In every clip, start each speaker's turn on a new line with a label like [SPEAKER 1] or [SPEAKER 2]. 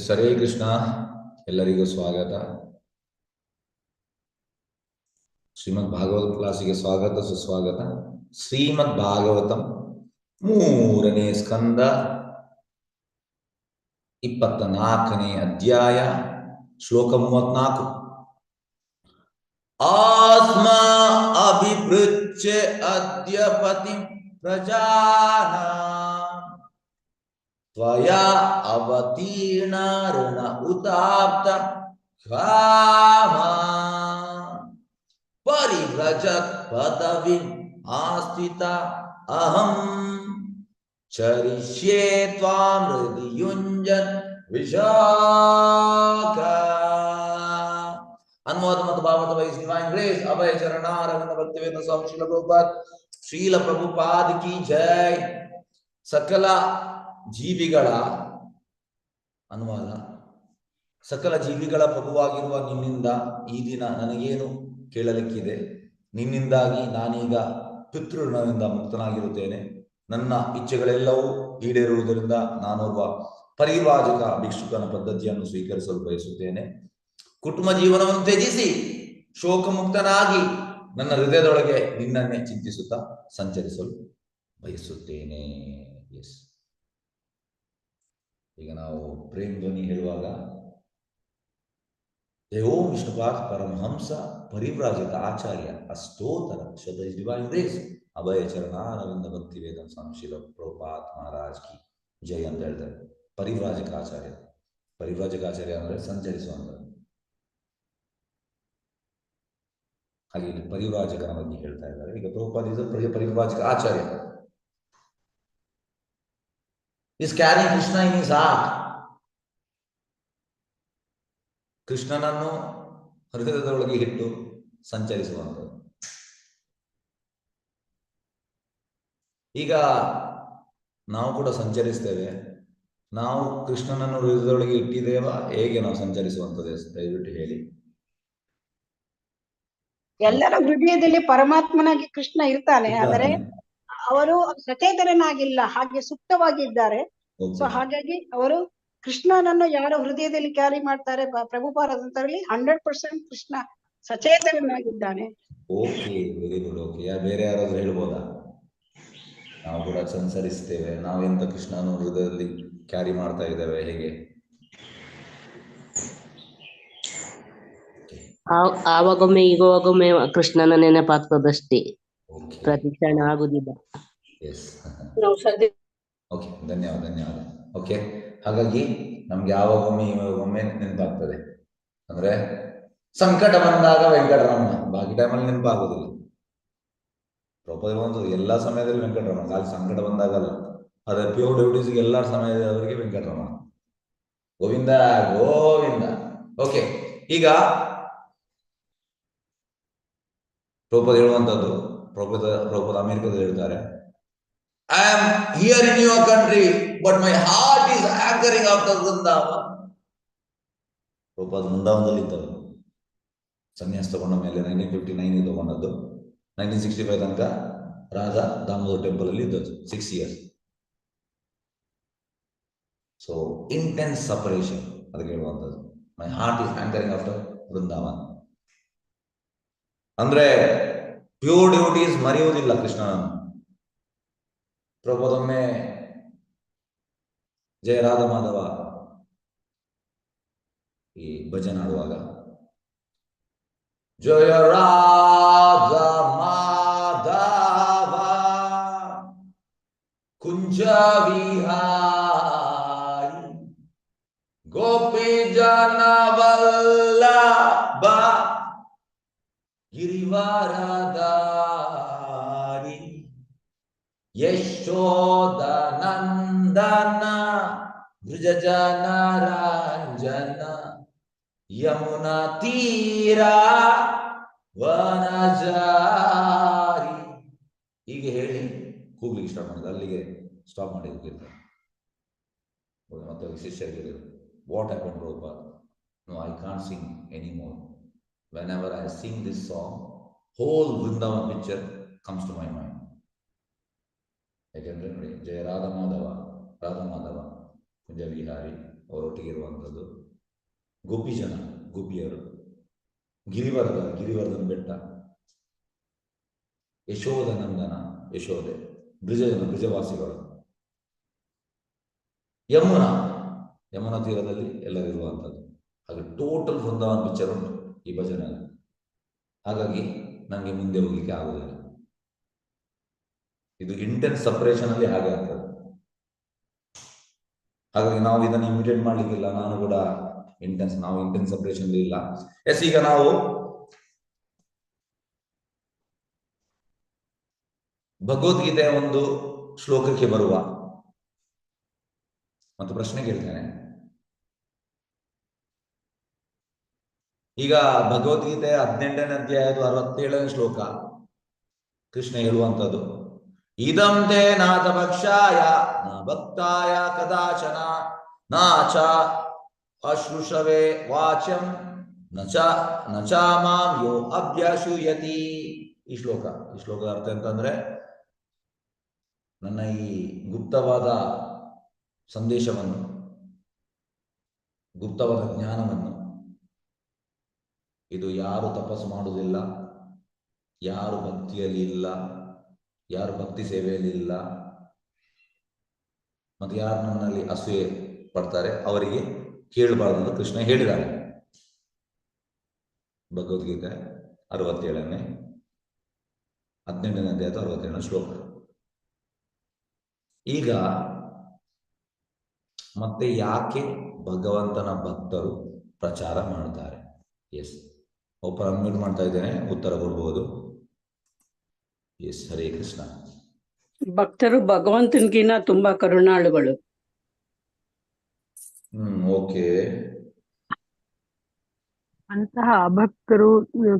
[SPEAKER 1] ಹರೇ ಕೃಷ್ಣ. ಎಲ್ಲರಿಗೂ ಸ್ವಾಗತ. ಶ್ರೀಮದ್ ಭಾಗವತ ಕ್ಲಾಸಿಗೆ ಸ್ವಾಗತ ಸುಸ್ವಾಗತ. ಶ್ರೀಮದ್ ಭಾಗವತಂ 3ನೇ ಸ್ಕಂದ 24ನೇ ಅಧ್ಯಾಯ ಶ್ಲೋಕ 34. ಆಸ್ಮಾ ಅಭಿಪೃಚ್ಛ ಅದ್ಯ ಪತಿಂ ಪ್ರಜಾನಾಂ ತ್ವಯಾ ಅವತೀರ್ಣ ಋಣ ಉತಾಪ್ತ ಕಾಮ ಪರಿವ್ರಜತ್ ಪದವಿಂ ಆಸ್ಥಿತ ಅಹಂ ಚರಿಷ್ಯೆ ತ್ವಾಂ ಹೃದಿ ಯುಂಜನ್ ವಿಶಾಖ. ಅನ್ಮೋದ ಮತ್ತು ಭಾವದ ವೈಸ್ ಡಿವೈನ್ ಗ್ರೇಸ್ ಅಭಯ ಚರಣಾರವಿಂದ ಭಕ್ತಿವೇದ ಸ್ವಾಮಿ ಶ್ರೀಲ ಪ್ರಭುಪಾದ್ ಶ್ರೀಲ ಪ್ರಭುಪಾದ್ ಕಿ ಜೈ. ಸಕಲ ಜೀವಿಗಳ ಅನುವಾದ. ಸಕಲ ಜೀವಿಗಳ ಪ್ರಭುವಾಗಿರುವ ನಿನ್ನಿಂದ ಈ ದಿನ ನನಗೇನು ಕೇಳಲಿಕ್ಕಿದೆ? ನಿನ್ನಿಂದಾಗಿ ನಾನೀಗ ಪಿತೃಋಣದಿಂದ ಮುಕ್ತನಾಗಿರುತ್ತೇನೆ. ನನ್ನ ಇಚ್ಛೆಗಳೆಲ್ಲವೂ ಈಡೇರುವುದರಿಂದ ನಾನೋರ್ವ ಪರಿವ್ರಾಜಕ ಭಿಕ್ಷುಕನ ಪದ್ಧತಿಯನ್ನು ಸ್ವೀಕರಿಸಲು ಬಯಸುತ್ತೇನೆ. ಕುಟುಂಬ ಜೀವನವನ್ನು ತ್ಯಜಿಸಿ ಶೋಕಮುಕ್ತನಾಗಿ ನನ್ನ ಹೃದಯದೊಳಗೆ ನಿನ್ನನ್ನೇ ಚಿಂತಿಸುತ್ತಾ ಸಂಚರಿಸಲು ಬಯಸುತ್ತೇನೆ. ಎಸ್, ಈಗ ನಾವು ಪ್ರೇಮ ಧ್ವನಿ ಹೇಳುವಾಗ ಓಂ ವಿಷ್ಣುಪಾದ ಪರಮಹಂಸ ಪರಿವ್ರಾಜಕ ಆಚಾರ್ಯ ಅಷ್ಟೋತ್ತರ ಶಬ್ದ ಡಿವೈನ್ ಗ್ರೇಸ್ ಅಭಯ ಚರಣಾರವಿಂದ ಭಕ್ತಿ ವೇದಂ ಸ್ವಾಮಿ ಶ್ರೀಲ ಪ್ರಭುಪಾದ್ ಮಹಾರಾಜ್ ಕಿ ಜೈ ಅಂತ ಹೇಳ್ತಾರೆ. ಪರಿವ್ರಾಜಕ ಆಚಾರ್ಯ. ಪರಿವ್ರಾಜಕ ಆಚಾರ್ಯ ಅಂದರೆ ಸಂಚರಿಸುವಂಥದ್ದು. ಹಾಗೆ ಇಲ್ಲಿ ಪರಿವ್ರಾಜಕನ ಬಗ್ಗೆ ಹೇಳ್ತಾ ಇದ್ದಾರೆ. ಈಗ ಪ್ರಭುಪಾದ ಪರಿವ್ರಾಜಕ ಆಚಾರ್ಯ is carrying Krishna in his heart. ಕೃಷ್ಣನನ್ನು ಹೃದಯದೊಳಗೆ ಇಟ್ಟು ಸಂಚರಿಸುವಂಥದ್ದು. ಈಗ ನಾವು ಕೂಡ ಸಂಚರಿಸ್ತೇವೆ. ನಾವು ಕೃಷ್ಣನನ್ನು ಹೃದಯದೊಳಗೆ ಇಟ್ಟಿದ್ದೇವಾ? ಹೇಗೆ ನಾವು ಸಂಚರಿಸುವಂಥದ್ದು? ದಯವಿಟ್ಟು ಹೇಳಿ.
[SPEAKER 2] ಎಲ್ಲರ ಹೃದಯದಲ್ಲಿ ಪರಮಾತ್ಮನಾಗಿ ಕೃಷ್ಣ ಇರ್ತಾನೆ, ಆದರೆ ಅವರು ಸಚೇತನನಾಗಿಲ್ಲ, ಹಾಗೆ ಸುಪ್ತವಾಗಿದ್ದಾರೆ. ಸೊ ಹಾಗಾಗಿ ಅವರು ಕೃಷ್ಣನನ್ನು ಯಾರು ಹೃದಯದಲ್ಲಿ ಕ್ಯಾರಿ ಮಾಡ್ತಾರೆ, ಪ್ರಭುಪಾದರಲ್ಲಿ 100% ಕೃಷ್ಣ ಸಚೇತನನಾಗಿದ್ದಾನೆ.
[SPEAKER 1] Okay, very good. ಓಕೆ, ಬೇರೆ ಯಾರಾದ್ರೂ ಹೇಳ್ಬೋದಾ? ನಾವು ಕೂಡ ಸಂಚರಿಸ್ತೇವೆ, ನಾವೆಂತ ಕೃಷ್ಣನ ಹೃದಯದಲ್ಲಿ ಕ್ಯಾರಿ ಮಾಡ್ತಾ ಇದ್ದೇವೆ, ಹೇಗೆ?
[SPEAKER 3] ಆವಾಗೊಮ್ಮೆ ಈಗೊಮ್ಮೆ ಕೃಷ್ಣನ ನೆನಪಾಗ್ತದಷ್ಟೇ, ಪ್ರತಿ ಕ್ಷಣ ಆಗುದಿಲ್ಲ.
[SPEAKER 1] ಓಕೆ, ಧನ್ಯವಾದ. ಓಕೆ, ಹಾಗಾಗಿ ನಮ್ಗೆ ಯಾವಾಗೊಮ್ಮೆ ಇವಾಗೊಮ್ಮೆ ನೆನಪಾಗ್ತದೆ. ಅಂದ್ರೆ ಸಂಕಟ ಬಂದಾಗ ವೆಂಕಟರಮಣ, ಬಾಕಿ ಟೈಮಲ್ಲಿ ನೆನಪಾಗೋದಿಲ್ಲ. ಪ್ರಪೋಸ್ ಬಂದು ಎಲ್ಲ ಸಮಯದಲ್ಲಿ ವೆಂಕಟರಮಣ, ಖಾಲಿ ಸಂಕಟ ಬಂದಾಗಲ್ಲ. ಅದೇ ಪ್ಯೂರ್ ಡ್ಯೂಟೀಸ್ಗೆ ಎಲ್ಲ ಸಮಯದವರೆಗೆ ವೆಂಕಟರಮಣ, ಗೋವಿಂದ ಗೋವಿಂದ. ಓಕೆ, ಈಗ ಪ್ರಭುಪಾದ ಹೇಳುವಂಥದ್ದು, ಪ್ರಭುಪಾದ ಅಮೆರಿಕದಲ್ಲಿ ಹೇಳ್ತಾರೆ, I am here in your country, but my heart is hankering after Vrindavan. Prabhupada ವೃಂದಾವನದಲ್ಲಿ ಇದ್ದರು. ಸನ್ಯಾಸ ತಗೊಂಡ ಮೇಲೆ 1959 ತಗೊಂಡದ್ದು. 1965 ತನಕ ರಾಧಾ ದಾಮೋದರ್ ಟೆಂಪಲ್ ಅಲ್ಲಿ ಇದ್ದದ್ದು 6 years. ಸೊ ಇಂಟೆನ್ಸ್ ಸಪರೇಷನ್, ಅದಕ್ಕೆ ಹೇಳುವಂಥದ್ದು. My heart is hankering after Vrindavan. ಅಂದ್ರೆ ಪ್ಯೂರ್ ಡ್ಯೂಟೀಸ್ ಮರೆಯುವುದಿಲ್ಲ ಕೃಷ್ಣನನ್ನು. ಪ್ರಭುಪಾದೊಮ್ಮೆ ಜಯ ರಾಧ ಮಾಧವ ಈ ಭಜನೆ ಆಡುವಾಗ, ಜಯ ರಾಧ ಮಾಧವ ಕುಂಜ ವಿಹಾರಿ ಗೋಪಿ ಜನ ವಲ್ಲಭ ಗಿರಿವರದಾರಿ ಯಶೋದನಂದನ ಬ್ರಜ ಜನರಂಜನ ಯಮುನಾ ತೀರ ವನಜಾರಿ. ಹೀಗೆ ಹೇಳಿ ಕೂಗ್ಲಿಕ್ಕೆ ಸ್ಟಾರ್ಟ್ ಮಾಡಿದ. ಅಲ್ಲಿಗೆ ಸ್ಟಾಪ್ ಮಾಡಿ ಹೋಗಿರ್ತಾರೆ. ಮತ್ತೆ ಶಿಷ್ಯರಿಗೆ ಹೇಳಿದ್ರು, what happen Prabhupada? No, I can't sing anymore. Whenever I sing this song, whole Vrindavan picture comes to my mind. ಯಾಕೆಂದ್ರೆ ನೋಡಿ, ಜಯ ರಾಧ ಮಾಧವ ಕುಂಜ ವಿಹಾರಿ ಅವರೊಟ್ಟಿಗೆ ಇರುವಂಥದ್ದು. ಗೋಪಿ ಜನ, ಗೋಪಿಯರು, ಗಿರಿವರ್ಧನ್ ಬೆಟ್ಟ, ಯಶೋಧ ನಂದನ, ಯಶೋದೆ, ಬ್ರಿಜವಾಸಿಗಳು, ಯಮುನಾ ತೀರದಲ್ಲಿ ಎಲ್ಲರಿರುವಂಥದ್ದು. ಹಾಗೆ ಟೋಟಲ್ ವೃಂದಾವನ್ ಪಿಕ್ಚರ್ ಉಂಟು ಈ ಭಜನೆ. ಹಾಗಾಗಿ ನನಗೆ ಮುಂದೆ ಹೋಗ್ಲಿಕ್ಕೆ ಆಗುದಿಲ್ಲ. ಇದು ಇಂಟೆನ್ಸ್ ಸಪರೇಷನ್ ಅಲ್ಲಿ ಹಾಗೆ ಆಗ್ತದೆ. ಹಾಗಾಗಿ ನಾವು ಇದನ್ನು ಇಮಿಟೇಟ್ ಮಾಡ್ಲಿಕ್ಕಿಲ್ಲ. ನಾನು ಕೂಡ ನಾವು ಇಂಟೆನ್ಸ್ ಸಪರೇಷನ್ ಇಲ್ಲ. ಎಸ್, ಈಗ ನಾವು ಭಗವದ್ಗೀತೆಯ ಒಂದು ಶ್ಲೋಕಕ್ಕೆ ಬರುವ ಮತ್ತು ಪ್ರಶ್ನೆ ಕೇಳ್ತೇನೆ. ಈಗ ಭಗವದ್ಗೀತೆಯ 18ನೇ ಅಧ್ಯಾಯದ 67ನೇ ಶ್ಲೋಕ ಕೃಷ್ಣ ಹೇಳುವಂಥದ್ದು, ಇದಂ ತೇ ನಾಥ ಭಕ್ಷಾಯ ನ ಭಕ್ತಾಯ ಕದಾಚನ ನಾಚ ಅಶ್ರುಷವೇ ವಾಚ್ಯಂ ನಚ ಮಾಂ ಯೋ ಅಭ್ಯಸೂಯತಿ. ಈ ಶ್ಲೋಕದ ಅರ್ಥ ಅಂತಂದ್ರೆ, ನನ್ನ ಈ ಗುಪ್ತವಾದ ಸಂದೇಶವನ್ನು, ಗುಪ್ತವಾದ ಜ್ಞಾನವನ್ನು ಇದು ಯಾರು ತಪಸ್ಸು ಮಾಡುವುದಿಲ್ಲ, ಯಾರು ಭಕ್ತಿಯಲ್ಲಿ ಇಲ್ಲ, ಯಾರು ಭಕ್ತಿ ಸೇವೆಯಲ್ಲಿ ಇಲ್ಲ, ಮತ್ತು ಯಾರು ನನ್ನಲ್ಲಿ ಅಸೂಯೆ ಪಡ್ತಾರೆ ಅವರಿಗೆ ಕೇಳಬಾರದು ಅಂತ ಕೃಷ್ಣ ಹೇಳಿದ್ದಾನೆ. ಭಗವದ್ಗೀತೆ 18ನೇ ಅಧ್ಯಾಯದ 67ನೇ ಶ್ಲೋಕ. ಈಗ ಮತ್ತೆ ಯಾಕೆ ಭಗವಂತನ ಭಕ್ತರು ಪ್ರಚಾರ ಮಾಡ್ತಾರೆ? ಎಸ್, ಒಬ್ಬರು ಅನ್ಮ್ಯೂಟ್ ಮಾಡ್ತಾ ಇದ್ದೇನೆ, ಉತ್ತರ ಕೊಡ್ಬೋದು. ಎಸ್, ಹರೇ ಕೃಷ್ಣ.
[SPEAKER 4] ಭಕ್ತರು ಭಗವಂತನಿಗಿನ್ನ ತುಂಬಾ ಕರುಣಾಳುಗಳು.
[SPEAKER 1] ಓಕೆ.
[SPEAKER 5] ಅಂತಹ ಅಭಕ್ತರು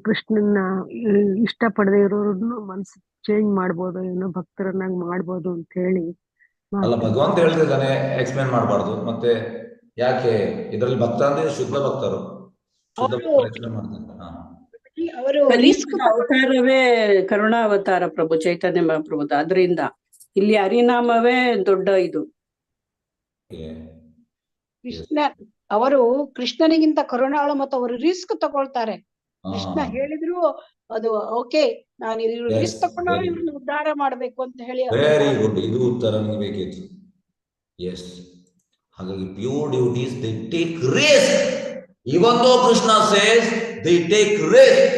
[SPEAKER 5] ಕೃಷ್ಣನ್ನ ಇಷ್ಟಪಡದೆ ಇರೋರನ್ನು ಮನಸ್ಸು ಚೇಂಜ್ ಮಾಡ್ಬೋದು, ಏನೋ ಭಕ್ತರನ್ನಾಗಿ ಮಾಡ್ಬೋದು ಅಂತ ಹೇಳಿ.
[SPEAKER 1] ಅಲ್ಲ, ಭಗವಂತ ಹೇಳ್ತಿದ್ದಾನೆ ಎಕ್ಸ್ಪ್ಲೇನ್ ಮಾಡಬಾರ್ದು. ಮತ್ತೆ ಯಾಕೆ ಇದರಲ್ಲಿ ಭಕ್ತ ಅಂದ್ರೆ ಶುದ್ಧ ಭಕ್ತರು, ಎಕ್ಸ್ಪ್ಲೇನ್ ಮಾಡ್ತಾರೆ.
[SPEAKER 2] ಅವರು
[SPEAKER 4] ಕಲಿಯುಗದ ಅವತಾರವೇ ಕರುಣಾವತಾರ ಪ್ರಭು ಚೈತನ್ಯ ಮಹಾಪ್ರಭುದ. ಅದರಿಂದ ಇಲ್ಲಿ ಹರಿನಾಮವೇ ದೊಡ್ಡ ಇದು.
[SPEAKER 2] ಅವರು ಕೃಷ್ಣನಿಗಿಂತ ಕರುಣಾಳು ಮತ್ತು ಅವರು ರಿಸ್ಕ್ ತಗೊಳ್ತಾರೆ. ಕೃಷ್ಣ ಹೇಳಿದ್ರು ಅದು ಓಕೆ, ನಾನು ರಿಸ್ಕ್ ತಗೊಂಡು ಇವ್ರನ್ನ ಉದ್ಧಾರ ಮಾಡ್ಬೇಕು ಅಂತ ಹೇಳಿ.
[SPEAKER 1] ವೆರಿ ಗುಡ್, ಇದು ಉತ್ತರ ನಿಮಗೆ ಬೇಕಿತ್ತು. ಎಸ್, ಹಾಗಾಗಿ pure duties they take risk. Even though Krishna says they take risk.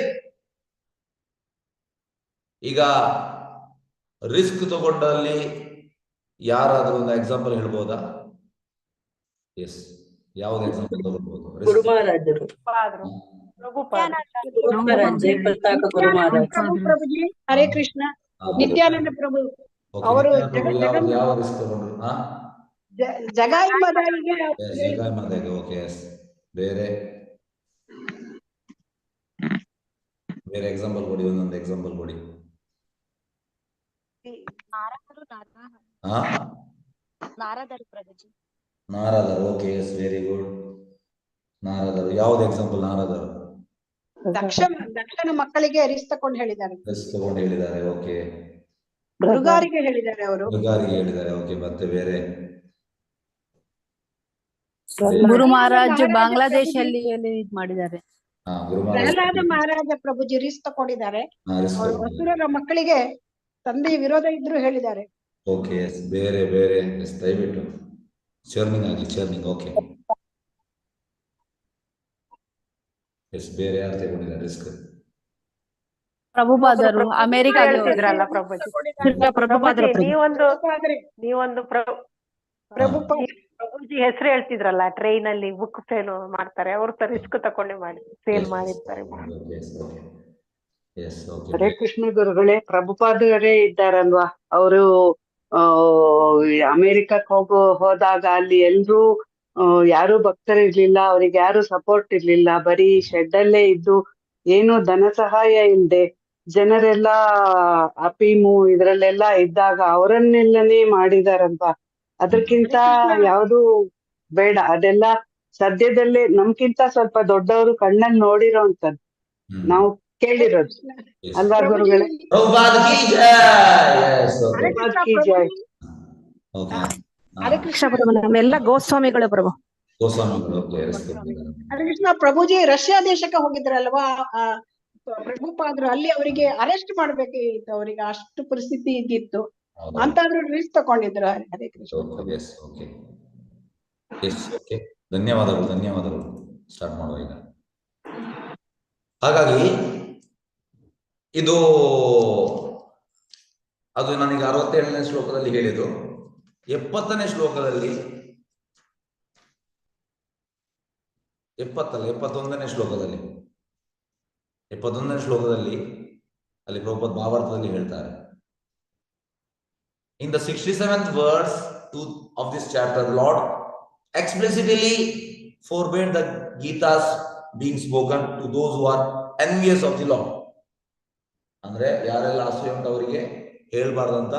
[SPEAKER 1] ಈಗ ರಿಸ್ಕ್ ತಗೊಂಡಲ್ಲಿ ಯಾರಾದ್ರೂ ಒಂದು ಎಕ್ಸಾಂಪಲ್ ಹೇಳ್ಬೋದಾ? ಎಸ್, ಯಾವ್ದು ಎಕ್ಸಾಂಪಲ್ ತಗೊಳ್ಬಹುದು?
[SPEAKER 4] ಗುರು ಮಹಾರಾಜರು,
[SPEAKER 2] ಪ್ರಭುಜಿ, ಹರೇ ಕೃಷ್ಣ. ನಿತ್ಯಾನಂದ ಪ್ರಭು ಅವರು
[SPEAKER 1] ಯಾವ ರಿಸ್ಕ್ ತಗೊಂಡ್ರು?
[SPEAKER 2] ಜಗಾಯಿ ಮದಾಯಿಗೆ.
[SPEAKER 1] Okay, yes. ಬೇರೆ ಎಕ್ಸಾಂಪಲ್ ಕೊಡಿ, ಒಂದೊಂದು ಎಕ್ಸಾಂಪಲ್ ಕೊಡಿ. ನಾರದರು, ಓಕೆ, ಎಸ್, ವೆರಿ ಗುಡ್. ನಾರದರು, ಯಾವ್ದು ಎಕ್ಸಾಂಪಲ್? ನಾರದರು
[SPEAKER 2] ದಕ್ಷನ ಮಕ್ಕಳಿಗೆ ರಿಸ್ಕ್ ತಗೊಂಡು ಹೇಳಿದ್ದಾರೆ.
[SPEAKER 1] ಓಕೆ.
[SPEAKER 2] ಮೃಗಾರಿಗೆ ಹೇಳಿದ್ದಾರೆ, ಅವರು
[SPEAKER 1] ಮೃಗಾರಿಗೆ ಹೇಳಿದ್ದಾರೆ. ಓಕೆ, ಮತ್ತೆ ಬೇರೆ?
[SPEAKER 5] ಗುರು ಮಹಾರಾಜ್ ಬಾಂಗ್ಲಾದೇಶ ಅಲ್ಲಿ ಇದ್ ಮಾಡಿದ್ದಾರೆ.
[SPEAKER 2] ಪ್ರಹ್ಲಾದ ಮಹಾರಾಜ ಪ್ರಭುಜಿ ರಿಸ್ಕ್ ತಗೊಂಡಿದ್ದಾರೆ. ಅವರು ಅಸುರರ ಮಕ್ಕಳಿಗೆ ತಂದೆ ವಿರೋಧ ಇದ್ರು ಹೇಳಿದ್ದಾರೆ.
[SPEAKER 1] ಓಕೆ, ಬೇರೆ ದಯವಿಟ್ಟು ಚರ್ನಿಂಗ್. ಓಕೆ, ಎಸ್, ಬೇರೆ ಯಾರು ತಗೊಂಡಿದ್ದಾರೆ ರಿಸ್ಕ್?
[SPEAKER 5] ಪ್ರಭುಪಾದರು ಅಮೆರಿಕ
[SPEAKER 6] ಹೇಳ್ತಿದ್ರಲ್ಲ ಪ್ರಭುಜಿ, ನೀವೊಂದು ಪ್ರಭುಜಿ ಹೆಸರು ಹೇಳ್ತಿದ್ರಲ್ಲ, ಟ್ರೈನ್ ಅಲ್ಲಿ ಬುಕ್ ಸೇಲ್ ಮಾಡ್ತಾರೆ, ಅವ್ರ ರಿಸ್ಕ್ ತಕೊಂಡೆ ಮಾಡಿ ಸೇಲ್ ಮಾಡಿರ್ತಾರೆ.
[SPEAKER 4] ಹರೇ ಕೃಷ್ಣ ಗುರುಗಳೇ, ಪ್ರಭುಪಾದರೇ ಇದ್ದಾರಲ್ವಾ, ಅವರು ಅಮೆರಿಕಕ್ಕೆ ಹೋದಾಗ ಅಲ್ಲಿ ಎಲ್ರೂ ಯಾರು ಭಕ್ತರಿರ್ಲಿಲ್ಲ, ಅವ್ರಿಗೆ ಯಾರು ಸಪೋರ್ಟ್ ಇರ್ಲಿಲ್ಲ, ಬರೀ ಶೆಡ್ ಅಲ್ಲೇ ಇದ್ದು ಏನು ಧನ ಸಹಾಯ ಇಲ್ಲದೆ ಜನರೆಲ್ಲ ಅಫೀಮು ಇದ್ರಲ್ಲೆಲ್ಲ ಇದ್ದಾಗ ಅವರನ್ನೆಲ್ಲನೇ ಮಾಡಿದಾರಲ್ವಾ. ಅದಕ್ಕಿಂತ ಯಾವುದು ಬೇಡ, ಅದೆಲ್ಲ ಸದ್ಯದಲ್ಲೇ ನಮ್ಗಿಂತ ಸ್ವಲ್ಪ ದೊಡ್ಡವರು ಕಣ್ಣಲ್ಲಿ ನೋಡಿರೋಂಥದ್ದು, ನಾವು ಕೇಳಿರೋದು ಅಲ್ವಾ ಗುರುಗಳೇ?
[SPEAKER 5] ನಮ್ಮೆಲ್ಲ ಗೋಸ್ವಾಮಿಗಳು ಪ್ರಭು.
[SPEAKER 1] ಗೋಸ್ವಾಮಿಗಳು ಓಕೆ ಅರೆಸ್ಟ್ ಆಗಿದ್ದಾರೆ.
[SPEAKER 2] ಹರೇ ಕೃಷ್ಣ ಪ್ರಭುಜಿ ರಷ್ಯಾ ದೇಶಕ್ಕೆ ಹೋಗಿದ್ರಲ್ವಾ, ಆ, ಪ್ರಭುಪಾದ್ರು ಅಲ್ಲಿ ಅವರಿಗೆ ಅರೆಸ್ಟ್ ಮಾಡ್ಬೇಕಾಗಿತ್ತು, ಅವರಿಗೆ ಅಷ್ಟು ಪರಿಸ್ಥಿತಿ ಇದ್ದಿತ್ತು.
[SPEAKER 1] ಹೌದಾ?
[SPEAKER 2] ಅಂತಾದ್ರೂ ರಿಸ್ಕ್ ತಗೊಂಡಿದ್ರು. Hare Krishna.
[SPEAKER 1] Okay yes okay yes okay, ಧನ್ಯವಾದಗಳು ಧನ್ಯವಾದಗಳು. ಸ್ಟಾರ್ಟ್ ಮಾಡುವ ಈಗ. ಹಾಗಾಗಿ ಇದು ಅದು ನನಗೆ 67ನೇ ಶ್ಲೋಕದಲ್ಲಿ ಹೇಳಿದ್ದು. 70ನೇ ಶ್ಲೋಕದಲ್ಲಿ 71ನೇ ಶ್ಲೋಕದಲ್ಲಿ ಅಲ್ಲಿ ಪ್ರಭುಪಾದ ಭಾವಾರ್ಥದಲ್ಲಿ ಹೇಳ್ತಾರೆ. In the 67th verse of this chapter, the Lord explicitly forbade the Gita's being spoken to those who are envious of the Lord. ಅಂದ್ರೆ ಯಾರೆಲ್ಲ ಅಸೂಯೆ ಉಂಟು ಅವರಿಗೆ ಹೇಳ್ಬಾರ್ದಂತ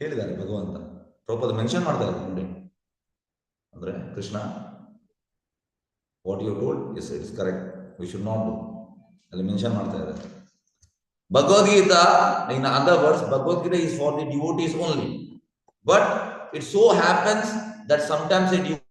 [SPEAKER 1] ಹೇಳಿದ್ದಾರೆ ಭಗವಂತ. ಪ್ರಭುಪಾದ ಮೆನ್ಷನ್ ಮಾಡ್ತಾ ಇದ್ದಾರೆ ನೋಡಿ. ಅಂದ್ರೆ Krishna, what you told is it's correct, we should not do ಅಲ್ಲಿ ಮೆನ್ಷನ್ ಮಾಡ್ತಾ ಇದ್ದಾರೆ. Bhagavad-gita, in other words, Bhagavad-gita is for the devotees only. But it so happens that sometimes a devotee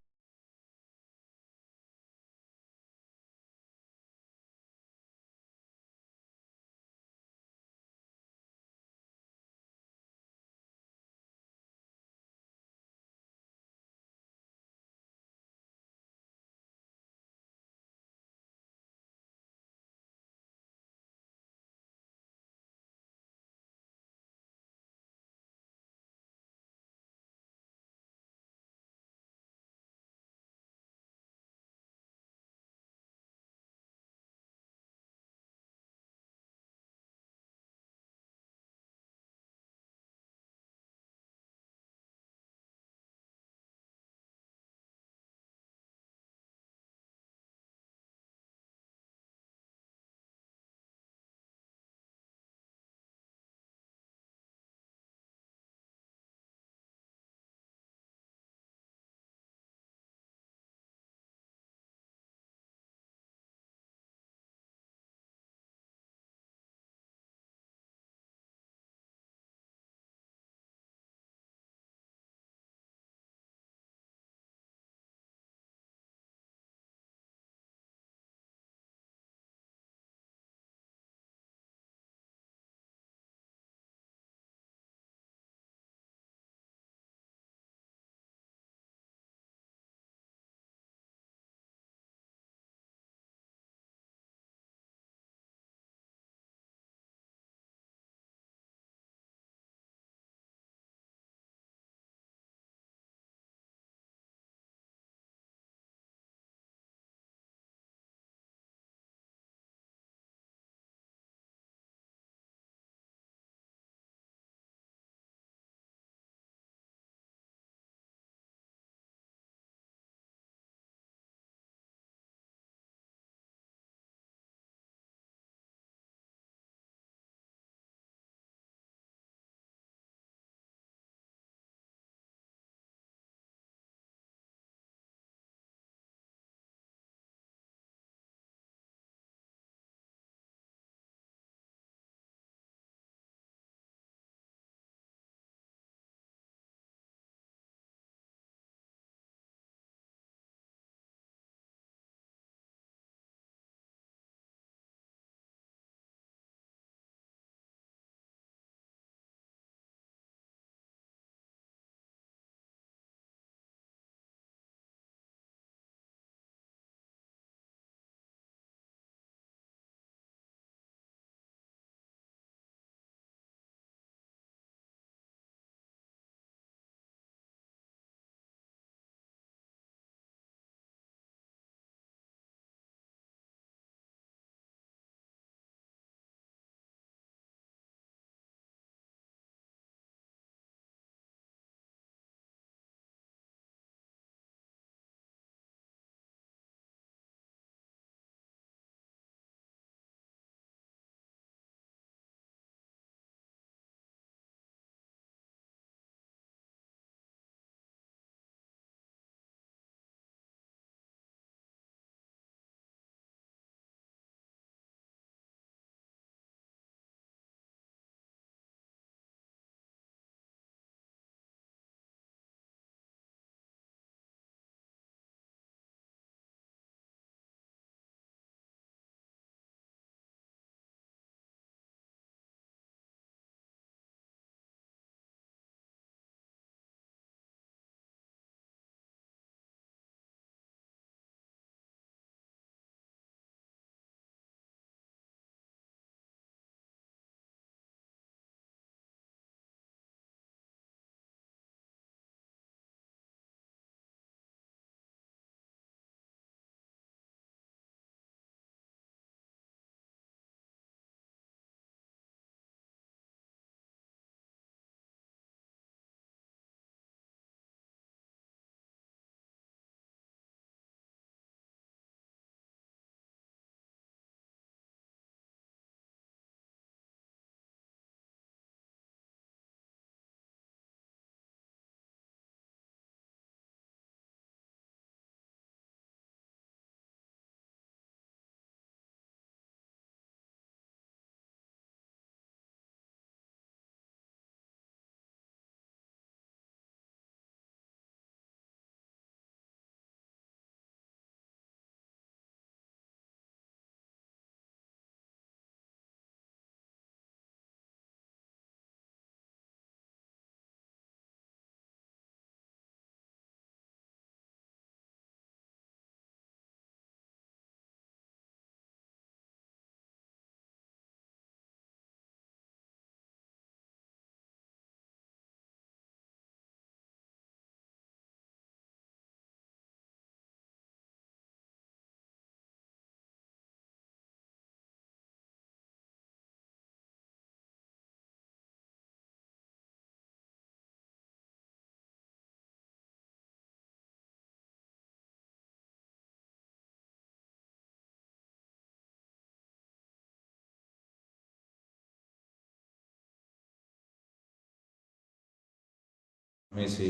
[SPEAKER 1] see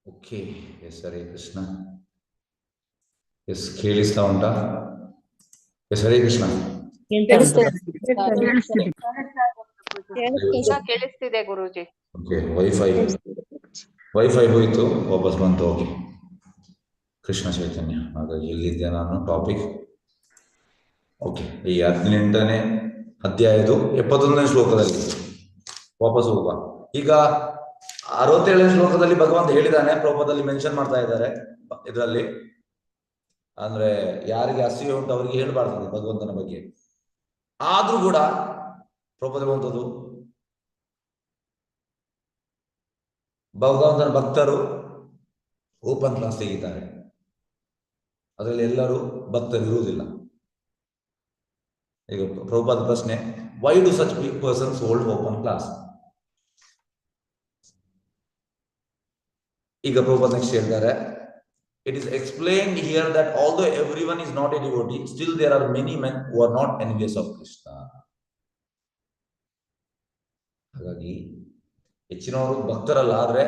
[SPEAKER 1] okay. Yes Hare Krishna. Yes ಕೇಳಿಸ್ತಾ ಉಂಟಾ? Yes Hare Krishna.
[SPEAKER 6] ಕೇಳಿಸ್ತಿದೆ Guruji.
[SPEAKER 1] Okay, wifi ಹೋಯ್ತು, ವಾಪಸ್ ಬಂತು. Okay, Krishna Chaitanya. ಹಾಗಾಗಿ ಎಲ್ಲಿದ್ದೆ ನಾನು? ಟಾಪಿಕ್. ಓಕೆ, ಈ 18ನೇ ಅಧ್ಯಾಯದು 71ನೇ ಶ್ಲೋಕದಲ್ಲಿ ವಾಪಸ್ ಹೋಗುವ. ಈಗ 67ನೇ ಶ್ಲೋಕದಲ್ಲಿ ಭಗವಂತ ಹೇಳಿದಾನೆ, ಪ್ರಭುಪಾದಲ್ಲಿ ಮೆನ್ಷನ್ ಮಾಡ್ತಾ ಇದ್ದಾರೆ ಇದರಲ್ಲಿ. ಅಂದ್ರೆ ಯಾರಿಗೆ ಅಸೂಯೆ ಉಂಟು ಅವರಿಗೆ ಹೇಳ್ಬಾರ್ದು ಭಗವಂತನ ಬಗ್ಗೆ. ಆದ್ರೂ ಕೂಡ ಪ್ರಭುಪಾದ ಭಗವಂತನ ಭಕ್ತರು ಓಪನ್ ಕ್ಲಾಸ್ ತೆಗಿತಾರೆ. ಅದರಲ್ಲಿ ಎಲ್ಲರೂ ಭಕ್ತರು ಇರುವುದಿಲ್ಲ. ಈಗ ಪ್ರಭುಪಾದ ಪ್ರಶ್ನೆ, why do such big persons hold open class? ಈಗ ಪ್ರಭುಪಾದ ನೆಕ್ಸ್ಟ್ ಹೇಳ್ತಾರೆ, it is explained here that although everyone is not a devotee, still there are many men who are not envious of Krishna. ಹಾಗಾಗಿ ಹೆಚ್ಚಿನವರು ಭಕ್ತರಲ್ಲ, ಆದ್ರೆ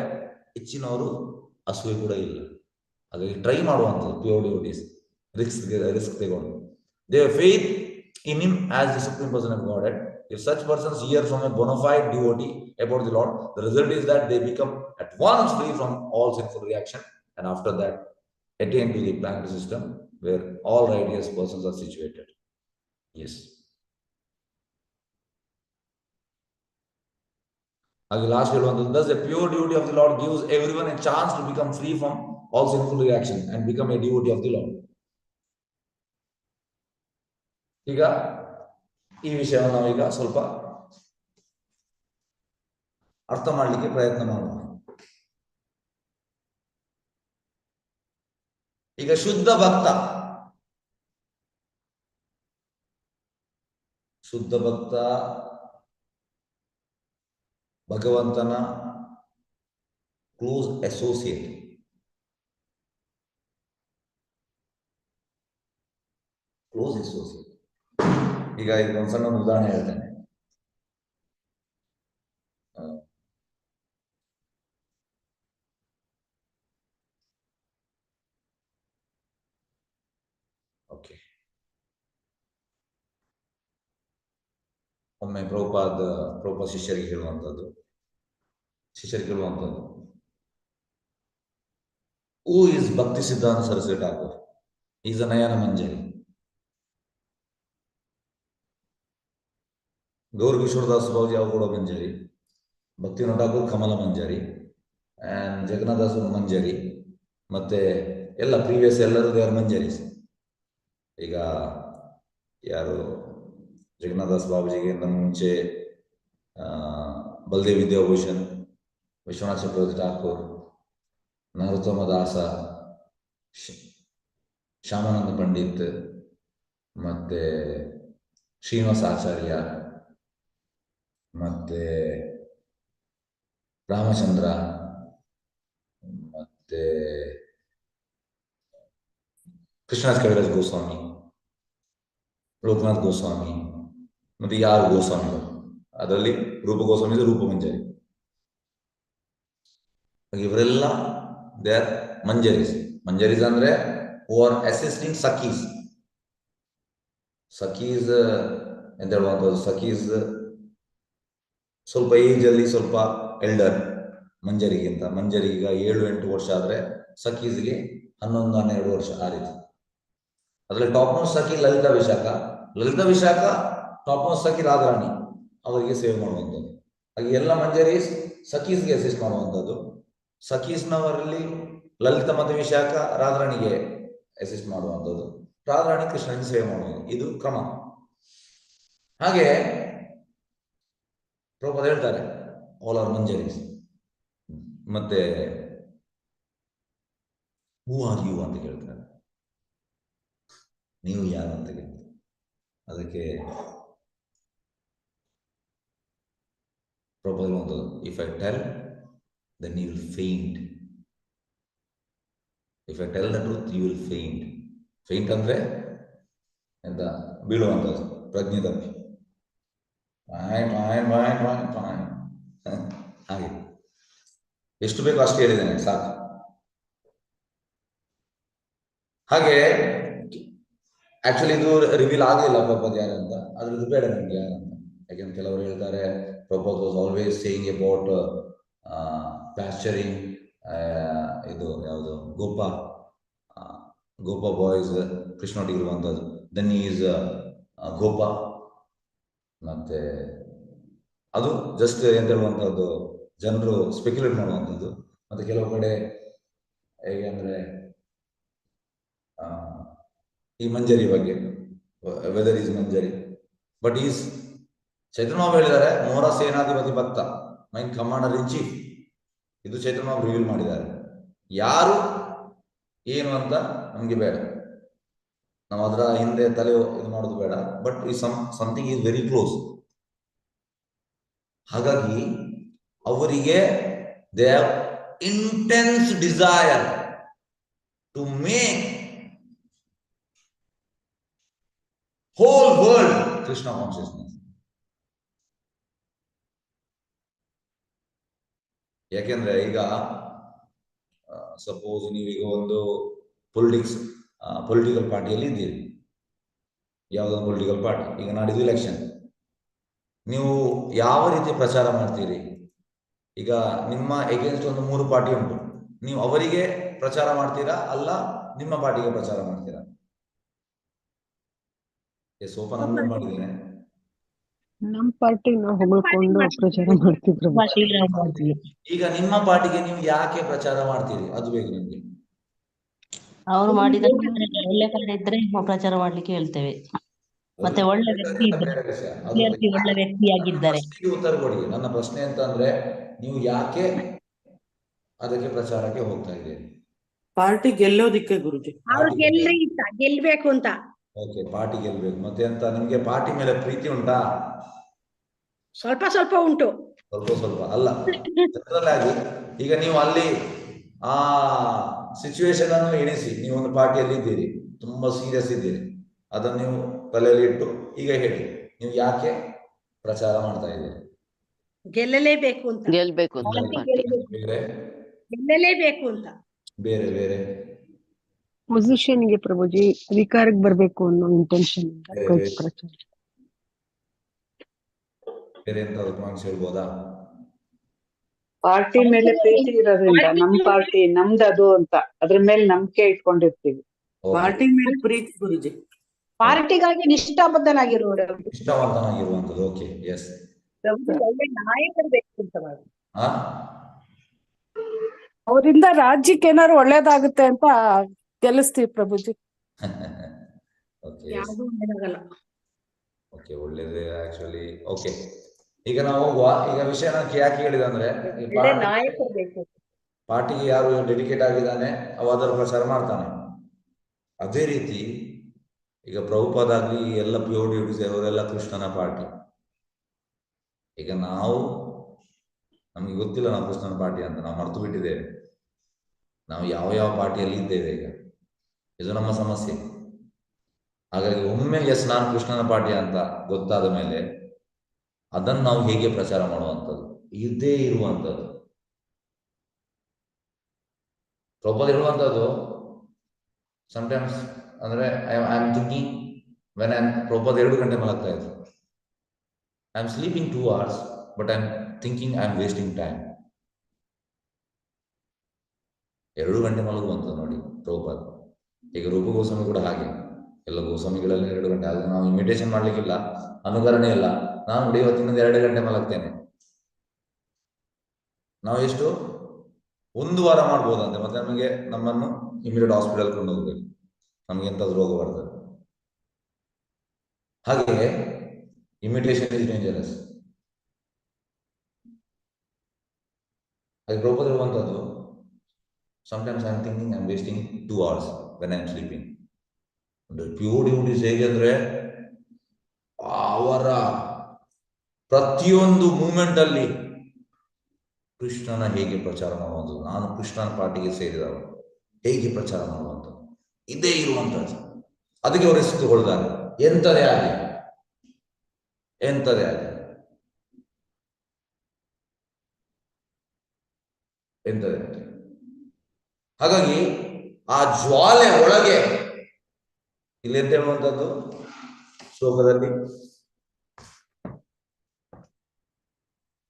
[SPEAKER 1] ಹೆಚ್ಚಿನವರು ಅಸೂಯೆ ಕೂಡ ಇಲ್ಲ. ಹಾಗಾಗಿ ಟ್ರೈ ಮಾಡುವಂಥದ್ದು ಪ್ಯೂರ್ ಡಿವೋಟೀಸ್, ರಿಸ್ಕ್ ತಗೊಂಡು. They have faith in him as the supreme person of Godhead. If such persons hear from a bona fide devotee about the Lord, the result is that they become at once free from all sinful reaction, and after that attain to the planetary system where all righteous persons are situated. Yes. Again, last one. Thus, the pure devotee of the Lord gives everyone a chance to become free from all sinful reaction and become a devotee of the Lord. ಈಗ ಈ ವಿಷಯವನ್ನು ನಾವೀಗ ಸ್ವಲ್ಪ ಅರ್ಥ ಮಾಡಲಿಕ್ಕೆ ಪ್ರಯತ್ನ ಮಾಡೋಣ. ಈಗ ಶುದ್ಧ ಭಕ್ತ ಭಗವಂತನ ಕ್ಲೋಸ್ ಅಸೋಸಿಯೇಟ್. ಈಗ ಇದೊಂದು ಸಣ್ಣ ಉದಾಹರಣೆ ಹೇಳ್ತೇನೆ. ಓಕೆ, ಒಮ್ಮೆ ಪ್ರಭುಪಾದ ಶಿಷ್ಯರಿಗೆ ಹೇಳುವಂಥದ್ದು, ಹೂ ಇಸ್ ಭಕ್ತಿ ಸಿದ್ಧಾಂತ ಸರಸ್ವತಿ ಠಾಕೂರ್? ಈಸ್ ಅ ನಯನ ಮಂಜರಿ. ಗೌರ್ ಕಿಶೋರದಾಸ್ ಬಾಬುಜಿ ಅವರು ಕೂಡ ಮಂಜರಿ, ಭಕ್ತಿವಿನೋದ್ ಠಾಕೂರ್ ಕಮಲ ಮಂಜರಿ, ಅಂಡ್ ಜಗನ್ನಾಥ್ ದಾಸ್ ಮಂಜರಿ, ಮತ್ತೆ ಎಲ್ಲ ಪ್ರೀವಿಯಸ್ ಎಲ್ಲರೂ ದೇವರ ಮಂಜರೀಸ್. ಈಗ ಯಾರು ಜಗನ್ನಾಥ್ ದಾಸ್ ಬಾಬುಜಿಗೆ ಮುಂಚೆ ಬಲದೇವ್ ವಿದ್ಯಾಭೂಷಣ್, ವಿಶ್ವನಾಥ್ ಚಕ್ರವರ್ತಿ ಠಾಕೂರ್, ನರೋತ್ತಮ ದಾಸ, ಶ್ಯಾಮಾನಂದ ಪಂಡಿತ್, ಮತ್ತೆ ಶ್ರೀನಿವಾಸ ಆಚಾರ್ಯ, ಮತ್ತೆ ರಾಮಚಂದ್ರ, ಮತ್ತೆ ಕೃಷ್ಣದಾಸ್ ಕವಿರಾಜ್ ಗೋಸ್ವಾಮಿ, ಲೋಕನಾಥ್ ಗೋಸ್ವಾಮಿ, ಮತ್ತೆ ಯಾರು ಗೋಸ್ವಾಮಿಗಳು, ಅದರಲ್ಲಿ ರೂಪ ಗೋಸ್ವಾಮಿ ರೂಪ ಮಂಜರಿ. ಇವರೆಲ್ಲ ದೇ ಆರ್ ಮಂಜರೀಸ್. ಅಂದ್ರೆ ಹೂ ಆರ್ ಅಸಿಸ್ಟಿಂಗ್ ಸಖೀಸ್. ಎಂತ ಹೇಳುವಂಥದ್ದು, ಸಖೀಸ್ ಸ್ವಲ್ಪ ಏಜ್ ಅಲ್ಲಿ ಸ್ವಲ್ಪ ಎಲ್ಡರ್ ಮಂಜರಿಗಿಂತ. ಮಂಜರಿಗ 7-8 ವರ್ಷ ಆದ್ರೆ ಸಖೀಸ್ಗೆ 11-12 ವರ್ಷ ಆ ರೀತಿ. ಅದ್ರಲ್ಲಿ ಟಾಪ್ ಮೋಸ್ಟ್ ಸಖಿ ಲಲಿತಾ ವಿಶಾಖ ಟಾಪ್ ಮೋಸ್ಟ್ ಸಖಿ ರಾಧಾರಾಣಿ, ಅವರಿಗೆ ಸೇವೆ ಮಾಡುವಂಥದ್ದು. ಹಾಗೆ ಎಲ್ಲ ಮಂಜರೀಸ್ ಸಖೀಸ್ಗೆ ಅಸಿಸ್ಟ್ ಮಾಡುವಂಥದ್ದು. ಸಖೀಸ್ನವರಲ್ಲಿ ಲಲಿತಾ ಮತ್ತು ವಿಶಾಖ ರಾಧಾರಾಣಿಗೆ ಅಸಿಸ್ಟ್ ಮಾಡುವಂಥದ್ದು, ರಾಧಾರಾಣಿ ಕೃಷ್ಣನಿಗೆ ಸೇವೆ ಮಾಡುವುದು. ಇದು ಕ್ರಮ. ಹಾಗೆ ಪ್ರಭುಪಾದ ಹೇಳ್ತಾರೆ ಆಲ್ ಆರ್ ಮಂಜರೀಸ್. ಮತ್ತೆ ಹೂ ಆರ್ ಯು ಅಂತ ಕೇಳ್ತಾರೆ, ನೀವು ಯಾರು ಅಂತ ಕೇಳ್ತಾರೆ. ಅದಕ್ಕೆ ಪ್ರಭುಪಾದ ಒಂದು, if I tell then you will faint. If I tell the truth, you will faint. Faint ಅಂದ್ರೆ ಎಂತ ಬೀಳುವಂಥದ್ದು, ಪ್ರಜ್ಞೆ ತಪ್ಪಿ ಹಾಗೆ. ಎಷ್ಟು ಬೇಕೋ ಅಷ್ಟು ಹೇಳಿದ್ದೇನೆ, ಸಾಕು. ಹಾಗೆ ಆಕ್ಚುಲಿ ಇದು ರಿವೀಲ್ ಆಗಲಿಲ್ಲ ಪ್ರಭುಪಾದ್ ಯಾರು ಅಂತ, ಆದ್ರೆ ಇದು ಬೇಡ ನಮ್ಗೆ ಯಾರಂತ. ಯಾಕೆಂದ್ರೆ ಕೆಲವರು ಹೇಳ್ತಾರೆ Prabhupad was always saying about pasturing, ಇದು ಯಾವುದು ಗೋಪ ಬಾಯ್ಸ್ ಕೃಷ್ಣೊಟ್ಟಿಗೆ ಇರುವಂಥದ್ದು, ದೆನ್ ಈಸ್ ಗೋಪ. ಮತ್ತೆ ಅದು ಜಸ್ಟ್ ಎಂತ ಹೇಳುವಂಥದ್ದು, ಜನರು ಸ್ಪೆಕ್ಯುಲೇಟ್ ಮಾಡುವಂಥದ್ದು. ಮತ್ತೆ ಕೆಲವು ಕಡೆ ಹೇಗೆ ಅಂದ್ರೆ ಈ ಮಂಜರಿ ಬಗ್ಗೆ, whether is Manjari, but is Chaitanya ಬಾಬು ಹೇಳಿದ್ದಾರೆ ಮೋರ ಸೇನಾಧಿಪತಿ ಭಕ್ತ ಮೈನ್ ಕಮಾಂಡರ್ ಇನ್ ಚೀಫ್. ಇದು ಚೈತನ್ಯ ಬಾಬು ರಿವೀಲ್ ಮಾಡಿದ್ದಾರೆ. ಯಾರು ಏನು ಅಂತ ನಮ್ಗೆ ಬೇಡ, ನಾವು ಅದರ ಹಿಂದೆ ತಲೆ ಇದು ಮಾಡೋದು ಬೇಡ, ಬಟ್ ಈ ಸಮಥಿಂಗ್ ಈಸ್ ವೆರಿ ಕ್ಲೋಸ್. ಹಾಗಾಗಿ ಅವರಿಗೆ they have intense desire to make whole world Krishna consciousness. ಯಾಕೆಂದ್ರೆ ಈಗ ಸಪೋಸ್ ನೀವೀಗ ಒಂದು ಪೊಲಿಟಿಕಲ್ ಪಾರ್ಟಿಯಲ್ಲಿ ಇದ್ದೀರಿ, ಯಾವುದೋ ಪೊಲಿಟಿಕಲ್ ಪಾರ್ಟಿ, ಈಗ ನಾಡಿದ್ದು ಎಲೆಕ್ಷನ್, ನೀವು ಯಾವ ರೀತಿ ಪ್ರಚಾರ ಮಾಡ್ತೀರಿ? ಈಗ ನಿಮ್ಮ ಎಗೇನ್ಸ್ಟ್ ಒಂದು 3 ಪಾರ್ಟಿ ಉಂಟು, ನೀವು ಅವರಿಗೆ ಪ್ರಚಾರ ಮಾಡ್ತೀರಾ ಅಲ್ಲ ನಿಮ್ಮ ಪಾರ್ಟಿಗೆ ಪ್ರಚಾರ ಮಾಡ್ತೀರಾ? ಸೋಫಾ ನಾನು ಮಾಡಿದ್ದೇನೆ,
[SPEAKER 5] ನಮ್ ಪಾರ್ಟಿ ನಾವು ಹೊಗಳ್ಕೊಂಡು ಪ್ರಚಾರ ಮಾಡ್ತಿದ್ರು.
[SPEAKER 1] ಈಗ ನಿಮ್ಮ ಪಾರ್ಟಿಗೆ ನೀವು ಯಾಕೆ ಪ್ರಚಾರ ಮಾಡ್ತೀರಿ ಅದು ಬೇಕು ನಿಮ್ಗೆ.
[SPEAKER 3] ಅವರು ಮಾಡಿದ ಒಳ್ಳೆ ಕಾರ್ಯ ಇದ್ರೆ ಪ್ರಚಾರ ಮಾಡ್ಲಿಕ್ಕೆ ಹೇಳ್ತೇವೆ. ಮತ್ತೆ ಒಳ್ಳೆ ವ್ಯಕ್ತಿ ಇದ್ರೆ, ಅಭ್ಯರ್ಥಿ ಒಳ್ಳೆ ವ್ಯಕ್ತಿಯಾಗಿದ್ದಾರೆ.
[SPEAKER 1] ಉತ್ತರ ಕೊಡಿ. ನನ್ನ ಪ್ರಶ್ನೆ ಅಂತ ಅಂದ್ರೆ ನೀವು ಯಾಕೆ ಅದಕ್ಕೆ ಪ್ರಚಾರಕ್ಕೆ ಹೋಗ್ತಾ ಇದ್ದೀರಿ?
[SPEAKER 7] ಪಾರ್ಟಿ ಗೆಲ್ಲೋದಿಕ್ಕೆ ಗುರುಜಿ.
[SPEAKER 2] ಅವ್ರು ಗೆಲ್ಬೇಕು ಅಂತ.
[SPEAKER 1] ಓಕೆ, ಪಾರ್ಟಿ ಗೆಲ್ಬೇಕು. ಮತ್ತೆ ಅಂತ ನಿಮ್ಗೆ ಪಾರ್ಟಿ ಮೇಲೆ ಪ್ರೀತಿ ಉಂಟಾ?
[SPEAKER 2] ಸ್ವಲ್ಪ ಸ್ವಲ್ಪ ಉಂಟು.
[SPEAKER 1] ಸ್ವಲ್ಪ ಅಲ್ಲ, ಜನರಲ್ ಆಗಿ ಈಗ ನೀವು ಅಲ್ಲಿ ಆ ಸಿಚುವೇಶನ್ ಅನ್ನು ಎಣಿಸಿ, ನೀವು ಒಂದು ಪಾರ್ಟಿಯಲ್ಲಿ ಇದ್ದೀರಿ, ತುಂಬಾ ಸೀರಿಯಸ್ ಇದ್ದೀರಿ, ಅದನ್ನು ನೀವು ತಲೆಯಲ್ಲಿ ಇಟ್ಟು ಈಗ ಹೇಳಿ, ನೀವು ಯಾಕೆ ಪ್ರಚಾರ ಮಾಡ್ತಾ ಇದ್ದೀರಿ?
[SPEAKER 2] ಗೆಲ್ಲಲೇಬೇಕು ಅಂತ.
[SPEAKER 3] ಗೆಲ್ಬೇಕು ಅಂತ.
[SPEAKER 1] ಬೇರೆ
[SPEAKER 2] ಗೆಲ್ಲಲೇಬೇಕು ಅಂತ.
[SPEAKER 1] ಬೇರೆ ಬೇರೆ
[SPEAKER 5] ಪೊಸಿಷನ್ಗೆ ಪ್ರಭುಜಿ, ಅಧಿಕಾರಕ್ಕೆ ಬರ್ಬೇಕು ಅನ್ನೋ ಇಂಟೆನ್ಷನ್ ಪ್ರಚಾರ.
[SPEAKER 1] ಬೇರೆ ಎಂತ ಪಾಯಿಂಟ್ಸ್ ಹೇಳ್ಬೋದಾ?
[SPEAKER 4] ಪಾರ್ಟಿ ಮೇಲೆ ಪ್ರೀತಿ ಇರೋದ್ರಿಂದ ನಮ್ ಪಾರ್ಟಿ ನಮ್ದದು ಅಂತ ಅದ್ರ ಮೇಲೆ ನಂಬಿಕೆ ಇಟ್ಕೊಂಡಿರ್ತೀವಿ.
[SPEAKER 7] ಪಾರ್ಟಿ ಮೇಲೆ ಪ್ರೀತಿ ಗುರುಜಿ.
[SPEAKER 2] ಪಾರ್ಟಿಗಾಗಿ ನಿಷ್ಠಾಬದ್ಧನಾಗಿರುವವರು,
[SPEAKER 1] ನಿಷ್ಠಾವಂತನಾಗಿರುವಂತದ್ದು. Okay, S.
[SPEAKER 2] ಒಳ್ಳೆ ನಾಯಕರು ಬೇಕು ಅಂತ ಮಾಡಿ.
[SPEAKER 8] ಅವರಿಂದ ರಾಜ್ಯಕ್ಕೆ ಏನಾದ್ರು ಒಳ್ಳೇದಾಗುತ್ತೆ ಅಂತ ಗೆಲ್ಲಿಸ್ತೀವಿ ಪ್ರಭುಜಿ.
[SPEAKER 2] ಯಾವುದು ಒಳ್ಳೇದಾಗಲ್ಲ.
[SPEAKER 1] ಓಕೆ, ಒಳ್ಳೇದೇ ಆಕ್ಚುಲಿ. ಓಕೆ, ಈಗ ನಾವು ಹೋಗುವ. ಈಗ ವಿಷಯ ನಾನು ಯಾಕೆ ಹೇಳಿದೆ ಅಂದ್ರೆ,
[SPEAKER 2] ನಾಯಕರು ಬೇಕು.
[SPEAKER 1] ಪಾರ್ಟಿಗೆ ಯಾರು ಡೆಡಿಕೇಟ್ ಆಗಿದ್ದಾನೆ ಅವ ಅದರ ಪ್ರಚಾರ ಮಾಡ್ತಾನೆ. ಅದೇ ರೀತಿ ಈಗ ಪ್ರಭುಪಾದ ಆಗ್ಲಿ ಎಲ್ಲ PODs ಅವರೆಲ್ಲ ಕೃಷ್ಣನ ಪಾರ್ಟಿ. ಈಗ ನಮ್ಗೆ ಗೊತ್ತಿಲ್ಲ ನಾವು ಕೃಷ್ಣನ ಪಾರ್ಟಿ ಅಂತ, ನಾವು ಮರ್ತು ಬಿಟ್ಟಿದ್ದೇವೆ. ನಾವು ಯಾವ ಪಾರ್ಟಿಯಲ್ಲಿ ಇದ್ದೇವೆ ಈಗ, ಇದು ನಮ್ಮ ಸಮಸ್ಯೆ. ಹಾಗಾಗಿ ಒಮ್ಮೆ ನಾನು ಕೃಷ್ಣನ ಪಾರ್ಟಿ ಅಂತ ಗೊತ್ತಾದ ಮೇಲೆ ಅದನ್ನು ನಾವು ಹೇಗೆ ಪ್ರಚಾರ ಮಾಡುವಂಥದ್ದು, ಇದೇ ಇರುವಂಥದ್ದು. ಪ್ರಭುಪಾದ ಇರುವಂಥದ್ದು ಸಮಟೈಮ್ಸ್ ಅಂದ್ರೆ I am thinking when Prabhupada 2 ಗಂಟೆ ಮಲಗ್ತಾ ಇದ್ರು. I am sleeping 2 hours, but I am thinking I am wasting time. 2 ಗಂಟೆ ಮಲಗುವಂಥದ್ದು ನೋಡಿ ಪ್ರಭುಪಾದ. ಈಗ ರೂಪ ಗೋಸ್ವಾಮಿ ಕೂಡ ಹಾಗೆ, ಎಲ್ಲ ಗೋಸ್ವಾಮಿಗಳಲ್ಲಿ 2 ಗಂಟೆ. ಆದ್ರೆ ನಾವು ಇಮಿಟೇಷನ್ ಮಾಡ್ಲಿಕ್ಕಿಲ್ಲ, ಅನುಕರಣೆ ಇಲ್ಲ. ನಾನು ಕೂಡ ಇವತ್ತಿನಿಂದ 2 ಗಂಟೆ ಮಲಗ್ತೇನೆ. ನಾವು ಎಷ್ಟು 1 ವಾರ ಮಾಡ್ಬೋದಂತೆ, ಮತ್ತೆ ನಮ್ಮನ್ನು ಇಮಿಡಿಯೇಟ್ ಹಾಸ್ಪಿಟಲ್ ಕೊಂಡು ಹೋಗ್ಬೇಕು, ನಮ್ಗೆ ಎಂತಾದ್ರೂ ರೋಗ ಬರ್ತದೆ. ಹಾಗೆ ಇಮಿಟೇಷನ್ ಇಸ್ ಡೇಂಜರಸ್. ಹಾಗೆ ಪ್ರಭುಪಾದ ಇರುವಂತದ್ದು sometimes I am thinking I am wasting 2 hours when I am sleeping. PODs ಹೇಗೆ ಅಂದ್ರೆ ಅವರ ಪ್ರತಿಯೊಂದು ಮೂಮೆಂಟ್ ಅಲ್ಲಿ ಕೃಷ್ಣನ ಹೇಗೆ ಪ್ರಚಾರ ಮಾಡುವಂಥದ್ದು, ನಾನು ಕೃಷ್ಣನ ಪಾರ್ಟಿಗೆ ಸೇರಿದವರು ಹೇಗೆ ಪ್ರಚಾರ ಮಾಡುವಂಥದ್ದು, ಇದೇ ಇರುವಂಥದ್ದು. ಅದಕ್ಕೆ ಅವರು ಹೆಸರು ತಗೊಳ್ತಾರೆ, ಎಂತದೇ ಆಗಲಿ. ಎಂತದೆ. ಹಾಗಾಗಿ ಆ ಜ್ವಾಲೆ ಒಳಗೆ ಇಲ್ಲಿ ಎಂತ ಹೇಳುವಂತದ್ದು ಶ್ಲೋಕದಲ್ಲಿ,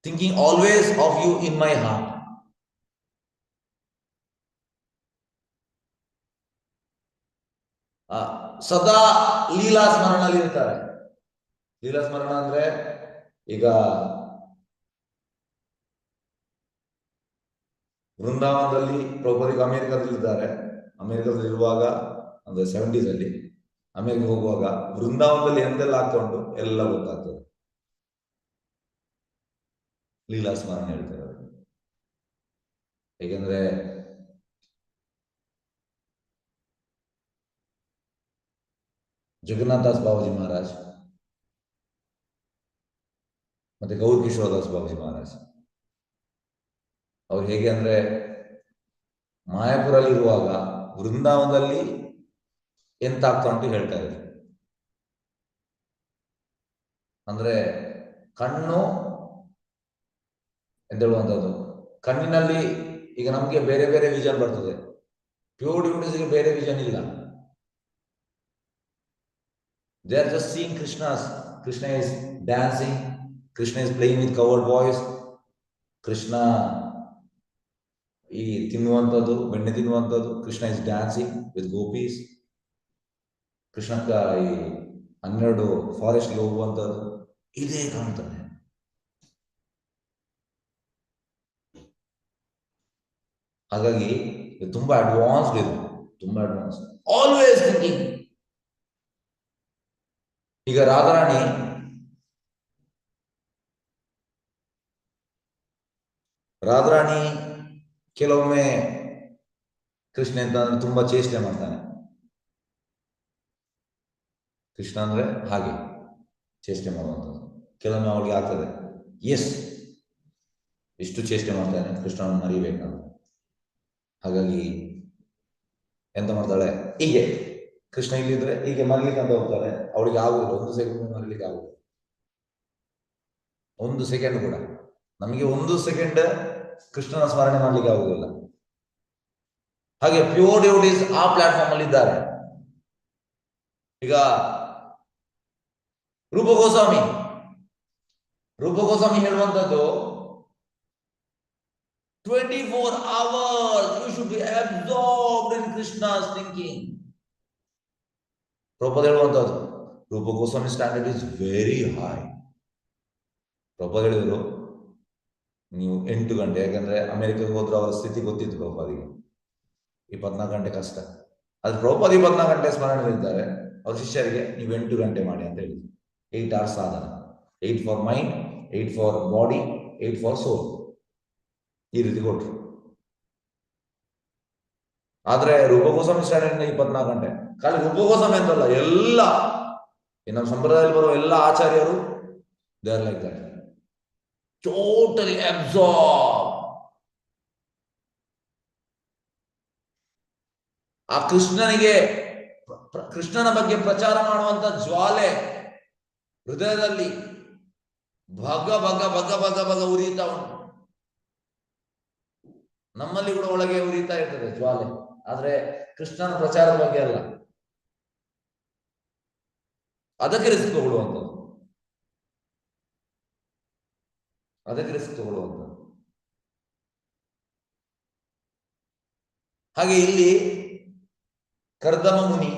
[SPEAKER 1] thinking always of you in my heart. ಸದಾ ಲೀಲಾ ಸ್ಮರಣಲ್ಲಿ ಇರ್ತಾರೆ. ಲೀಲಾ ಸ್ಮರಣ ಅಂದ್ರೆ ಈಗ ವೃಂದಾವನದಲ್ಲಿ ಪ್ರಭುಪಾದಿಗೆ ಅಮೆರಿಕದಲ್ಲಿದ್ದಾರೆ. ಅಮೆರಿಕದಲ್ಲಿರುವಾಗ ಅಂದ್ರೆ 70s ಅಲ್ಲಿ ಅಮೆರಿಕ ಹೋಗುವಾಗ ವೃಂದಾವನದಲ್ಲಿ ಎಂತೆಲ್ಲ ಆಗ್ತಾ ಉಂಟು ಎಲ್ಲ ಗೊತ್ತಾಗ್ತದೆ. ಲೀಲಾ ಸ್ಮರಣ ಹೇಳ್ತಾರೆ. ಏಕೆಂದ್ರೆ ಜಗನ್ನಾಥ ದಾಸ್ ಬಾಬಾಜಿ ಮಹಾರಾಜ್ ಮತ್ತೆ ಗೌರ್ ಕಿಶೋರ್ ದಾಸ್ ಬಾಬಾಜಿ ಮಹಾರಾಜ್ ಅವ್ರು ಹೇಗೆ ಅಂದ್ರೆ ಮಾಯಾಪುರಲ್ಲಿ ಇರುವಾಗ ವೃಂದಾವನದಲ್ಲಿ ಎಂತ ಆಗ್ತಾ ಉಂಟು ಹೇಳ್ತಾ ಇದ್ರು. ಅಂದ್ರೆ ಕಣ್ಣು ಎಂತ ಹೇಳುವಂಥದ್ದು, ಕಣ್ಣಿನಲ್ಲಿ ಈಗ ನಮ್ಗೆ ಬೇರೆ ಬೇರೆ ವಿಷನ್ ಬರ್ತದೆ, ಪ್ಯೂರ್ ಡಿವೋಟೀಸ್ಗೆ ಬೇರೆ ವಿಷನ್ ಇಲ್ಲ. They are just seeing Krishna is dancing, Krishna is playing with covered boys, Krishna ಈ ತಿನ್ನುವಂಥದ್ದು, ಬೆಣ್ಣೆ ತಿನ್ನುವಂಥದ್ದು, ಕೃಷ್ಣ ಇಸ್ ಡ್ಯಾನ್ಸಿಂಗ್ ವಿತ್ ಗೋಪೀಸ್, ಕೃಷ್ಣಕ್ಕ ಈ 12 ಫಾರೆಸ್ಟ್ಗೆ ಹೋಗುವಂಥದ್ದು ಇದೇ ಕಾಣ್ತದೆ. ಹಾಗಾಗಿ ತುಂಬಾ ಅಡ್ವಾನ್ಸ್ಡ್ ಇದು, ತುಂಬಾ ಅಡ್ವಾನ್ಸ್, ಆಲ್ವೇಸ್ ಥಿಂಕಿಂಗ್. ಈಗ ರಾಧಾರಾಣಿ ಕೆಲವೊಮ್ಮೆ ಕೃಷ್ಣ ಅಂತ ಅಂದ್ರೆ ತುಂಬಾ ಚೇಷ್ಟೆ ಮಾಡ್ತಾನೆ. ಕೃಷ್ಣ ಅಂದ್ರೆ ಹಾಗೆ ಚೇಷ್ಟೆ ಮಾಡುವಂಥದ್ದು. ಕೆಲವೊಮ್ಮೆ ಅವಳಿಗೆ ಆಗ್ತದೆ, ಎಸ್ ಇಷ್ಟು ಚೇಷ್ಟೆ ಮಾಡ್ತಾನೆ, ಕೃಷ್ಣನ ಮರಿಬೇಕಂತ. ಹಾಗಾಗಿ ಎಂತ ಮಾಡ್ತಾಳೆ, ಹೀಗೆ ಕೃಷ್ಣ ಇಲ್ಲಿದ್ರೆ ಹೀಗೆ ಮರಿಲಿಕ್ಕೆ ಅಂತ ಹೋಗ್ತಾಳೆ. ಅವಳಿಗೆ ಆಗುದಿಲ್ಲ, 1 ಸೆಕೆಂಡ್ ಮರಿಲಿಕ್ಕೆ ಆಗುದಿಲ್ಲ, 1 ಸೆಕೆಂಡ್ ಕೂಡ. ನಮಗೆ 1 ಸೆಕೆಂಡ್ ಕೃಷ್ಣನ ಸ್ಮರಣೆ ಮಾಡ್ಲಿಕ್ಕೆ ಆಗುದಿಲ್ಲ. ಹಾಗೆ ಪ್ಯೂರ್ ಡಿವೋಟೀಸ್ ಆ ಪ್ಲಾಟ್ಫಾರ್ಮ್ ಅಲ್ಲಿ ಇದ್ದಾರೆ. ಈಗ ರೂಪ Goswami ಹೇಳುವಂತದ್ದು 24 hours you should be absorbed in Krishna's thinking. Prabhupada ಹೇಳುವಂತದ್ದು, ರೂಪ Goswami standard is very high. Prabhupada ಹೇಳಿದ್ರು ನೀವು 8 ಗಂಟೆ, ಯಾಕಂದ್ರೆ ಅಮೆರಿಕಕ್ಕೆ ಹೋದ್ರು ಅವರ ಸ್ಥಿತಿ ಗೊತ್ತಿತ್ತು ಪ್ರಭುಪಾದಿಗೆ, 24 ಗಂಟೆ ಕಷ್ಟ. ಆದ್ರೆ ಪ್ರಭುಪಾದ 24 ಗಂಟೆ ಸ್ಮರಣೆಯಲ್ಲಿದ್ದಾರೆ. ಅವ್ರ ಶಿಷ್ಯರಿಗೆ ನೀವು 8 ಗಂಟೆ ಮಾಡಿ ಅಂತ ಹೇಳಿದ್ರು. 8 hours ಸಾಧನ, 8 for mind, 8 for body, 8 for soul, ಈ ರೀತಿ ಕೊಟ್ರು. ಆದ್ರೆ ರೂಪ ಗೋಸ್ವಾಮಿ ಸ್ಟ್ಯಾಂಡರ್ಡ್ 24 ಗಂಟೆ. ಖಾಲಿ ರೂಪ ಗೋಸ್ವಾಮಿ ಅಂತಲ್ಲ, ಎಲ್ಲ ನಮ್ಮ ಸಂಪ್ರದಾಯದಲ್ಲಿ ಬರುವ ಎಲ್ಲ ಆಚಾರ್ಯರು they are like that, totally absorb. ಆ ಕೃಷ್ಣನ ಬಗ್ಗೆ ಪ್ರಚಾರ ಮಾಡುವಂತ ಜ್ವಾಲೆ ಹೃದಯದಲ್ಲಿ ಭಗ ಭಗ ಭಗ ಭಗ ಭಗ ಉರಿತಾ ಉಂಟು. ನಮ್ಮಲ್ಲಿ ಕೂಡ ಒಳಗೆ ಉರಿತಾ ಇರ್ತದೆ ಜ್ವಾಲೆ, ಆದ್ರೆ ಕೃಷ್ಣನ ಪ್ರಚಾರದ ಬಗ್ಗೆ ಅಲ್ಲ. ಅದಕ್ಕೆ ರಿಸ್ಕ್ ತಗೊಳ್ಳುವಂಥದ್ದು, ಹಾಗೆ ಇಲ್ಲಿ ಕರ್ದಮ ಮುನಿ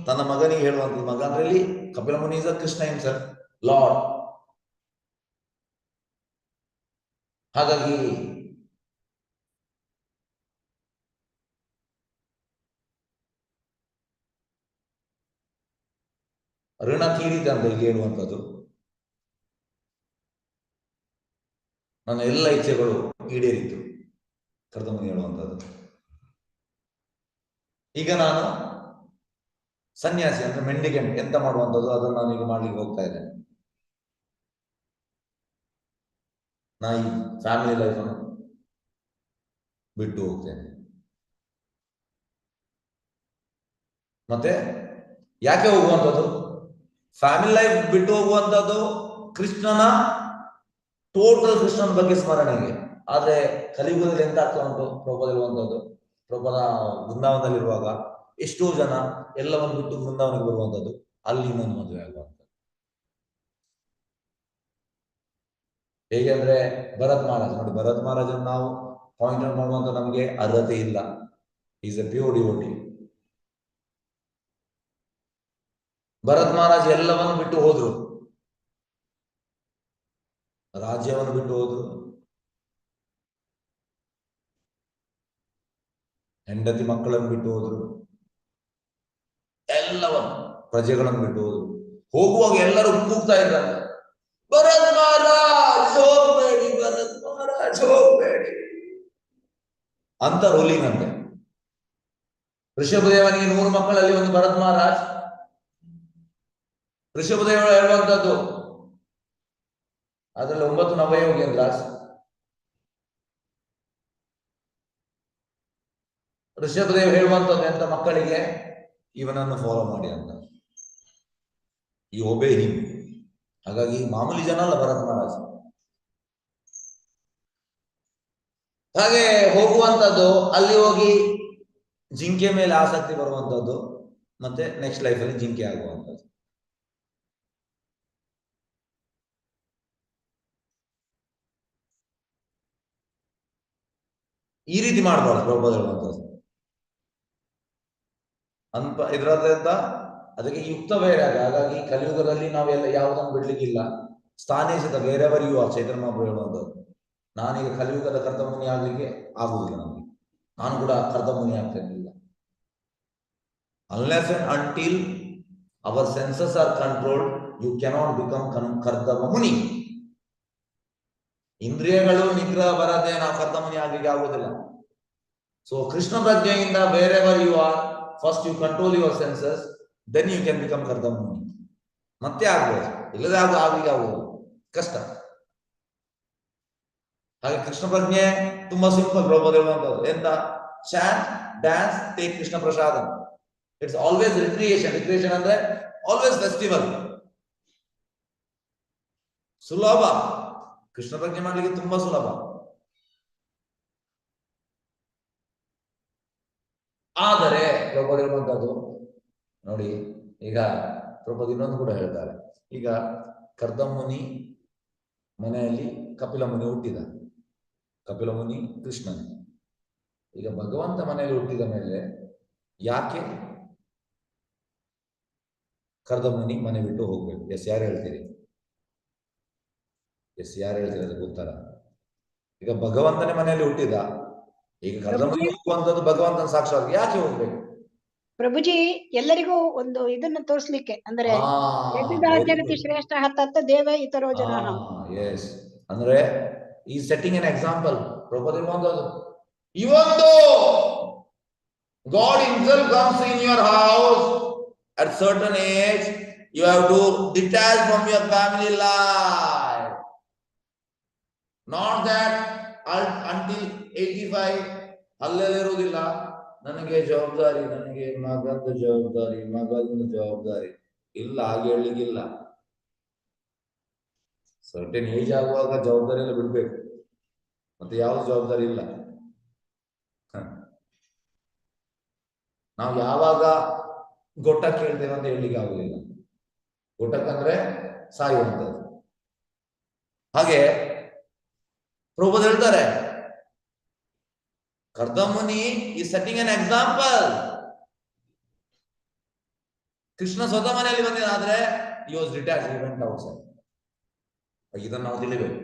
[SPEAKER 1] ತನ್ನ ಮಗನಿಗೆ ಹೇಳುವಂಥದ್ದು, ಮಗ ಅಂದ್ರೆ ಇಲ್ಲಿ ಕಪಿಲ ಮುನಿ ಇಸ್ ಕೃಷ್ಣ ಹಿಮ್ಸೆಲ್ಫ್, ಲಾರ್ಡ್. ಹಾಗಾಗಿ ಋಣ ತೀರಿದೆ ಅಂತ ಇಲ್ಲಿ ಹೇಳುವಂಥದ್ದು. ನನ್ನ ಎಲ್ಲ ಇಚ್ಛೆಗಳು ಈಡೇರಿತು, ಕರ್ದಮುನಿ ಹೇಳುವಂಥದ್ದು. ಈಗ ನಾನು ಸನ್ಯಾಸಿ ಅಂದ್ರೆ ಮೆಂಡಿಕೆಂಟ್ ಎಂತ ಮಾಡುವಂಥದ್ದು ಅದನ್ನು ನಾನು ಈಗ ಮಾಡ್ಲಿಕ್ಕೆ ಹೋಗ್ತಾ ಇದ್ದೇನೆ. ನಾ ಈ ಫ್ಯಾಮಿಲಿ ಲೈಫನ್ನು ಬಿಟ್ಟು ಹೋಗ್ತೇನೆ. ಮತ್ತೆ ಯಾಕೆ ಹೋಗುವಂಥದ್ದು? ಫ್ಯಾಮಿಲಿ ಲೈಫ್ ಬಿಟ್ಟು ಹೋಗುವಂಥದ್ದು ಕೃಷ್ಣನ ಟೋಟಲ್ ಕೃಷ್ಣನ ಬಗ್ಗೆ ಸ್ಮರಣೆಗೆ. ಆದ್ರೆ ಕಲಿಯುಗದಲ್ಲಿ ಎಂತ ಆಗ್ತಾ ಉಂಟು, ಪ್ರಭುಪಾದ ಹೇಳುವಂಥದ್ದು, ಪ್ರಭುಪಾದ ಬೃಂದಾವನದಲ್ಲಿರುವಾಗ ಎಷ್ಟೋ ಜನ ಎಲ್ಲವನ್ನು ಬಿಟ್ಟು ಬೃಂದಾವನಕ್ಕೆ ಬರುವಂಥದ್ದು, ಅಲ್ಲಿ ಇನ್ನೊಂದು ಮದುವೆ ಆಗುವಂಥದ್ದು. ಹೇಗೆ ಅಂದ್ರೆ ಭರತ್ ಮಹಾರಾಜ್ ನೋಡಿ, ಭರತ್ ಮಹಾರಾಜನ್ ನಾವು ಪಾಯಿಂಟ್ ಔಟ್ ಮಾಡುವಂತ ನಮಗೆ ಅರ್ಹತೆ ಇಲ್ಲ. Is a pure devotee. Bharat Maharaj ಎಲ್ಲವನ್ನು ಬಿಟ್ಟು ಹೋದ್ರು, ರಾಜ್ಯವನ್ನು ಬಿಟ್ಟು ಹೋದ್ರು, ಹೆಂಡತಿ ಮಕ್ಕಳನ್ನು ಬಿಟ್ಟು ಹೋದ್ರು, ಎಲ್ಲವನ್ನು ಪ್ರಜೆಗಳನ್ನು ಬಿಟ್ಟು ಹೋದ್ರು. ಹೋಗುವಾಗ ಎಲ್ಲರೂ ಕೂಗ್ತಾ ಇದ್ದಾರೆ, ಭರತ್ ಮಹಾರಾಜ್ ಹೋಗ್ಬೇಡಿ, ಭರತ್ ಮಹಾರಾಜ್ ಹೋಗ್ಬೇಡಿ ಅಂತ ರೂಲಿಂಗ್ ಅಂತೆ. ಋಷಭದೇವನಿಗೆ 100 ಮಕ್ಕಳಲ್ಲಿ ಒಂದು ಭರತ್ ಮಹಾರಾಜ್. ಋಷಭದೇವ ಹೇಳುವಂತದ್ದು ಅದರಲ್ಲಿ 9 ನವಯೋಗೇಂದ್ರಾಸ್. ಋಷಭದೇವ್ ಹೇಳುವಂತದ್ದು ಎಂತ ಮಕ್ಕಳಿಗೆ, ಇವನನ್ನು ಫಾಲೋ ಮಾಡಿ ಅಂತ, ಈ ಒಬೇ ಹಿಮ್. ಹಾಗಾಗಿ ಮಾಮೂಲಿ ಜನ ಅಲ್ಲ ಭರತ್ ಮಹಾರಾಜ್. ಹಾಗೆ ಹೋಗುವಂತದ್ದು, ಅಲ್ಲಿ ಹೋಗಿ ಜಿಂಕೆ ಮೇಲೆ ಆಸಕ್ತಿ ಬರುವಂತದ್ದು, ಮತ್ತೆ ನೆಕ್ಸ್ಟ್ ಲೈಫಲ್ಲಿ ಜಿಂಕೆ ಆಗುವಂಥದ್ದು. ಈ ರೀತಿ ಮಾಡಬಾರ್ದು ಪ್ರಭುಪಾದ ಹೇಳುವಂಥದ್ದು. ಇದರದ್ದಂತ ಅದಕ್ಕೆ ಯುಕ್ತ ಬೇರೆ. ಹಾಗಾಗಿ ಕಲಿಯುಗದಲ್ಲಿ ನಾವೆಲ್ಲ ಯಾವುದನ್ನು ಬಿಡ್ಲಿಕ್ಕಿಲ್ಲ. ಸ್ಥಾನೇಶದ ಬೇರೆಯವರ್ ಯು ಆರ್, ಚೈತನ್ಯ ಮಹಾಪ್ರಭು ಹೇಳುವಂಥದ್ದು. ನಾನೀಗ ಕಲಿಯುಗದ ಕರ್ತಮುನಿ ಆಗ್ಲಿಕ್ಕೆ ಆಗುವುದಿಲ್ಲ, ನಮಗೆ ನಾನು ಕೂಡ ಕರ್ತಮುನಿ ಆಗ್ತೇನಿಲ್ಲ. Unless and until our senses are controlled, you cannot become ಕರ್ತಮ ಮುನಿ. ಇಂದ್ರಿಯಗಳು ನಿಗ್ರಹ ಬರದೆ ನಾವು ಕರ್ತಮುನಿ ಆಗ್ಲಿಕ್ಕೆ ಆಗುವುದಿಲ್ಲ. ಸೊ ಕೃಷ್ಣ ಪ್ರಜ್ಞೆಯಿಂದ ಬೇರೆವರ್ you are, first you control your senses, then you can become ಕರ್ತಮ ಮುನಿ. ಮತ್ತೆ ಆಗ್ಬೋದು, ಇಲ್ಲದೆ ಆಗ್ಲಿಕ್ಕೆ ಆಗುವುದು ಕಷ್ಟ. ಹಾಗೆ ಕೃಷ್ಣ ಪ್ರಜ್ಞೆ ತುಂಬಾ ಸಿಂಪಲ್. ಪ್ರಭುಪಾದ ಹೇಳುವಂಥದ್ದು ಎಂತ, ಚಾಂಟ್, ಡ್ಯಾನ್ಸ್, ಟೇಕ್ ಕೃಷ್ಣ ಪ್ರಸಾದ. It's always recreation. ರಿಕ್ರಿಯೇಷನ್ ಅಂದ್ರೆ ಆಲ್ವೇಸ್ ಫೆಸ್ಟಿವಲ್. ಸುಲಭ, ಕೃಷ್ಣ ಪ್ರಜ್ಞೆ ಮಾಡ್ಲಿಕ್ಕೆ ತುಂಬಾ ಸುಲಭ. ಆದರೆ ಪ್ರಭುಪಾದ ಹೇಳುವಂಥದ್ದು ನೋಡಿ, ಈಗ ಪ್ರಭುಪಾದ ಇನ್ನೊಂದು ಕೂಡ ಹೇಳ್ತಾರೆ. ಈಗ ಕರ್ದಮುನಿ ಮನೆಯಲ್ಲಿ ಕಪಿಲ ಮುನಿ ಹುಟ್ಟಿದ, ಕಪಿಲ ಮುನಿ ಕೃಷ್ಣನ್. ಈಗ ಭಗವಂತ ಮನೆಯಲ್ಲಿ ಹುಟ್ಟಿದ ಮೇಲೆ ಯಾಕೆ ಕರ್ದಮುನಿ ಮನೆ ಬಿಟ್ಟು ಹೋಗ್ಬೇಕು? ಯಾರು ಹೇಳ್ತೀರಿ? ಯಾರು ಹೇಳ್ತೀರಿ ಅದಕ್ಕೆ ಉತ್ತರ? ಈಗ ಭಗವಂತನೇ ಮನೆಯಲ್ಲಿ ಹುಟ್ಟಿದ, ಈಗ ಕರ್ದಮುನಿ ಹೋಗುವಂತದ್ದು ಭಗವಂತನ ಸಾಕ್ಷಾತ್, ಯಾಕೆ ಹೋಗ್ಬೇಕು?
[SPEAKER 2] ಪ್ರಭುಜಿ ಎಲ್ಲರಿಗೂ ಒಂದು ಇದನ್ನ ತೋರಿಸ್ಲಿಕ್ಕೆ, ಅಂದ್ರೆ ಯಜ್ಞಾಚರತಿ ಶ್ರೇಷ್ಠ ಹತ್ತತ್ತ ದೇವ ಇತರೋ ಜನ.
[SPEAKER 1] ಎಸ್, ಅಂದ್ರೆ ಈ ಸೆಟ್ಟಿಂಗ್ ಎನ್ ಎಕ್ಸಾಂಪಲ್. ಪ್ರಭುಪಾದ ಹೇಳುವಂತದ್ದು, even though God himself comes in your house at certain age, you have to detach from your family life. Not that until 85 ಅಲ್ಲೆಲ್ಲಿರುವುದಿಲ್ಲ, ನನಗೆ ಜವಾಬ್ದಾರಿ, ನನಗೆ ಮಗಂದು ಜವಾಬ್ದಾರಿ, ಮಗಂದು ಜವಾಬ್ದಾರಿ ಇಲ್ಲ, ಹಾಗೆ ಹೇಳಲಿಕ್ಕಿಲ್ಲ. ಸರ್ಟೆನ್ ಏಜ್ ಆಗುವಾಗ ಜವಾಬ್ದಾರಿ ಎಲ್ಲ ಬಿಡ್ಬೇಕು, ಮತ್ತೆ ಯಾವ ಜವಾಬ್ದಾರಿ ಇಲ್ಲ. ನಾವು ಯಾವಾಗ ಗೊಟ್ಟ ಕೇಳ್ತೇವೆ ಅಂತ ಹೇಳಲಿಕ್ಕೆ ಆಗುದಿಲ್ಲ. ಗೊಟ್ಟಕ್ಕಂದ್ರೆ ಸಾಯುವಂಥದ್ದು. ಹಾಗೆ ಪ್ರಭುಪಾದ ಹೇಳ್ತಾರೆ, ಕರ್ದಮುನಿ ಈ ಸೆಟ್ಟಿಂಗ್ ಎನ್ ಎಕ್ಸಾಂಪಲ್. ಕೃಷ್ಣ ಸ್ವತಃ ಮನೆಯಲ್ಲಿ ಬಂದಿದ, ಆದ್ರೆ he was detached, he went outside. ಇದನ್ನು ನಾವು ತಿಳಿಬೇಕು.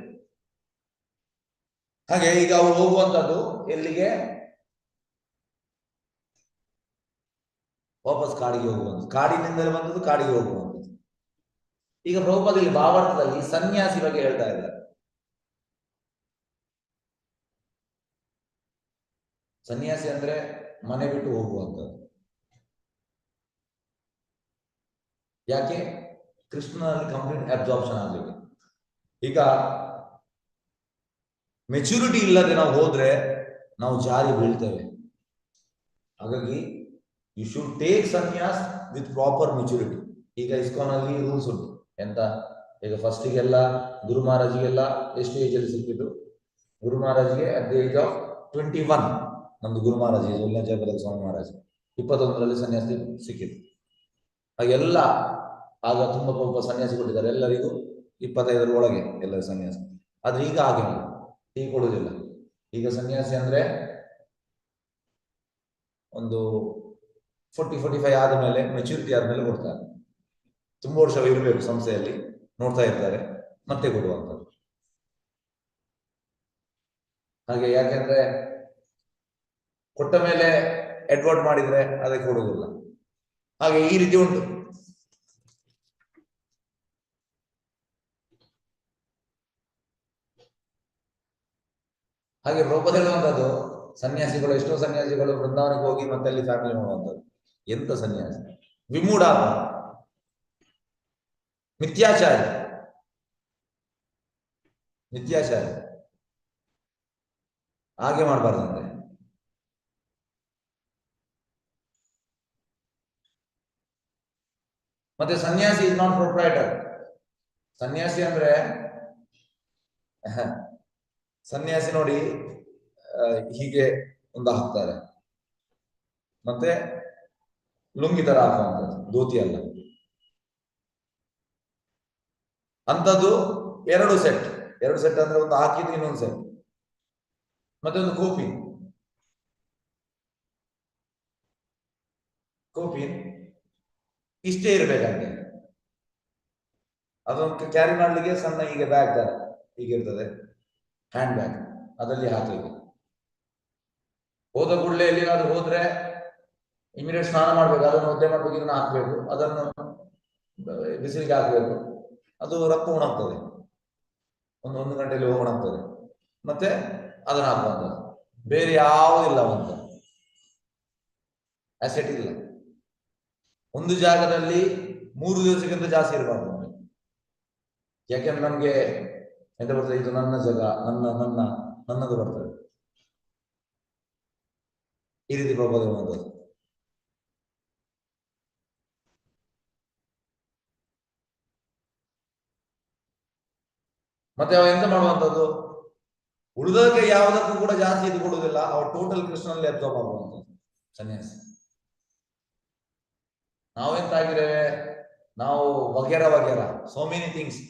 [SPEAKER 1] ಹಾಗೆ ಈಗ ಅವರು ಹೋಗುವಂತದ್ದು ಎಲ್ಲಿಗೆ? ವಾಪಸ್ ಕಾಡಿಗೆ ಹೋಗುವಂಥದ್ದು. ಕಾಡಿನಿಂದಲೇ ಬಂದದ್ದು ಕಾಡಿಗೆ ಹೋಗುವಂಥದ್ದು. ಈಗ ಪ್ರಭುಪಾದ ಇಲ್ಲಿ ಭಾವಾರ್ಥದಲ್ಲಿ ಸನ್ಯಾಸಿ ಬಗ್ಗೆ ಹೇಳ್ತಾ ಇದ್ದಾರೆ. ಸನ್ಯಾಸಿ ಅಂದ್ರೆ ಮನೆ ಬಿಟ್ಟು ಹೋಗುವಂಥದ್ದು. ಯಾಕೆ? ಕೃಷ್ಣನಲ್ಲಿ ಕಂಪ್ಲೀಟ್ ಅಬ್ಸಾರ್ಪ್ಷನ್ ಆಗ್ಲಿಕ್ಕೆ. ಈಗ ಮೆಚುರಿಟಿ ಇಲ್ಲದೆ ನಾವು ಹೋದ್ರೆ ನಾವು ಜಾರಿ ಬೀಳ್ತೇವೆ. ಹಾಗಾಗಿ you should take sannyas with proper maturity. ಈಗ ಇಸ್ಕಾನ್ ಅಲ್ಲಿ ರೂಲ್ಸ್ ಉಂಟು, ಎಂತ ಈಗ ಫಸ್ಟಿಗೆಲ್ಲ ಗುರು ಮಹಾರಾಜ್ಗೆಲ್ಲ ಎಷ್ಟು ಏಜ್ ಅಲ್ಲಿ ಸಿಕ್ಕಿದ್ದು? ಗುರು ಮಹಾರಾಜ್ಗೆ ಅಟ್ ದಿ ಏಜ್ ಆಫ್ 21 ನಮ್ದು ಗುರು ಮಹಾರಾಜ್ ಉಲ್ಲಂಜಪುರದ ಸ್ವಾಮಿ ಮಹಾರಾಜ್ 21ರಲ್ಲಿ ಸನ್ಯಾಸಿ ಸಿಕ್ಕಿದ್ದು. ಹಾಗೆಲ್ಲ ಆಗ ತುಂಬಾ ಪಾಪ ಸನ್ಯಾಸಿ ಕೊಟ್ಟಿದ್ದಾರೆ ಎಲ್ಲರಿಗೂ 25ರ ಒಳಗೆ ಎಲ್ಲರ ಸನ್ಯಾಸಿ. ಆದ್ರೆ ಈಗ ಹಾಗೆ ಈಗ ಕೊಡುವುದಿಲ್ಲ. ಈಗ ಸನ್ಯಾಸಿ ಅಂದ್ರೆ ಒಂದು 40-45 ಆದ್ಮೇಲೆ ಮೆಚುರಿಟಿ ಆದ್ಮೇಲೆ ಕೊಡ್ತಾರೆ. ತುಂಬಾ ವರ್ಷ ಇರಬೇಕು ಸಂಸ್ಥೆಯಲ್ಲಿ, ನೋಡ್ತಾ ಇರ್ತಾರೆ, ಮತ್ತೆ ಕೊಡುವಂಥದ್ದು. ಹಾಗೆ ಯಾಕೆಂದ್ರೆ ಕೊಟ್ಟ ಮೇಲೆ ಅಡ್ವರ್ಟ್ ಮಾಡಿದ್ರೆ ಅದಕ್ಕೆ ಕೊಡುವುದಿಲ್ಲ. ಹಾಗೆ ಈ ರೀತಿ ಉಂಟು. ಹಾಗೆ ಪ್ರಭುಪಾದ ಹೇಳುವಂಥದ್ದು, ಸನ್ಯಾಸಿಗಳು ಎಷ್ಟೋ ಸನ್ಯಾಸಿಗಳು ವೃಂದಾವನಕ್ಕೆ ಹೋಗಿ ಮತ್ತೆ ಅಲ್ಲಿ ಫ್ಯಾಮಿಲಿ ಮಾಡುವಂಥದ್ದು. ಎಂತ ಸನ್ಯಾಸಿ? ವಿಮೂಢಾತ್ಮ, ಮಿಥ್ಯಾಚಾರಿ, ಮಿಥ್ಯಾಚಾರಿ. ಹಾಗೆ ಮಾಡಬಾರ್ದಂತೆ. ಮತ್ತೆ ಸನ್ಯಾಸಿ ಇಸ್ ನಾಟ್ ಪ್ರೊಪ್ರೈಟರ್. ಸನ್ಯಾಸಿ ಅಂದ್ರೆ ಸನ್ಯಾಸಿ ನೋಡಿ ಹೀಗೆ ಒಂದು ಹಾಕ್ತಾರೆ, ಮತ್ತೆ ಲುಂಗಿ ತರ ಹಾಕುವಂಥದ್ದು, ಧೋತಿ ಅಲ್ಲ. ಅಂಥದ್ದು ಎರಡು ಸೆಟ್ ಅಂದ್ರೆ ಒಂದು ಹಾಕಿದ್ರೆ ಇನ್ನೊಂದು ಸೆಟ್, ಮತ್ತೆ ಒಂದು ಕೋಪಿ ಇಷ್ಟೇ ಇರ್ಬೇಕಂತೆ. ಅದೊಂದು ಕ್ಯಾರಿ ಮಾಡ್ಲಿಕ್ಕೆ ಸಣ್ಣ ಹೀಗೆ ಬ್ಯಾಗ್ ತರ ಹೀಗೆ ಇರ್ತದೆ, ಹ್ಯಾಂಡ್ ಬ್ಯಾಗ್, ಅದರಲ್ಲಿ ಹಾಕಲಿಕ್ಕೆ. ಹೋದ ಕೂಡಲೇ ಎಲ್ಲಿಗಾದ್ರೂ ಹೋದ್ರೆ ಇಮಿಡಿಯೇಟ್ ಸ್ನಾನ ಮಾಡ್ಬೇಕು, ಅದನ್ನು ಒದ್ದೆ ಮಾಡ್ಬೇಕು, ಇದನ್ನ ಹಾಕ್ಬೇಕು, ಅದನ್ನು ಬಿಸಿಲಿಗೆ ಹಾಕ್ಬೇಕು, ಅದು ರಕ್ತ ಒಣಗ್ತದೆ, ಒಂದು ಗಂಟೆಯಲ್ಲಿ ಒಣಗ್ತದೆ, ಮತ್ತೆ ಅದನ್ನ ಹಾಕುವಂಥದ್ದು. ಬೇರೆ ಯಾವುದಿಲ್ಲ, ಅಂತ ಅಸೆಟ್ ಇಲ್ಲ. ಒಂದು ಜಾಗದಲ್ಲಿ 3 ದಿವಸಕ್ಕಿಂತ ಜಾಸ್ತಿ ಇರಬಾರ್ದು. ಯಾಕೆಂದ್ರೆ ನಮ್ಗೆ ಎಂತ ಬರ್ತದೆ, ಇದು ನನ್ನ ಜಾಗ, ನನ್ನದು ಬರ್ತದೆ. ಈ ರೀತಿ ಪ್ರಭಾವ ಇರುವಂಥದ್ದು. ಮತ್ತೆ ಅವ ಎಂತ ಮಾಡುವಂಥದ್ದು, ಉಳಿದಕ್ಕೆ ಯಾವುದಕ್ಕೂ ಕೂಡ ಜಾಸ್ತಿ ಇದು ಕೊಡುವುದಿಲ್ಲ. ಅವ ಟೋಟಲ್ ಕೃಷ್ಣನಲ್ಲಿ ಅಬ್ಸರ್ವ್ ಆಗುವಂಥದ್ದು ಸನ್ಯಾಸಿ. ನಾವೆಂತಾಗಿದ್ದೇವೆ, ನಾವು ವಗೇರ ಸೋ ಮೆನಿ ಥಿಂಗ್ಸ್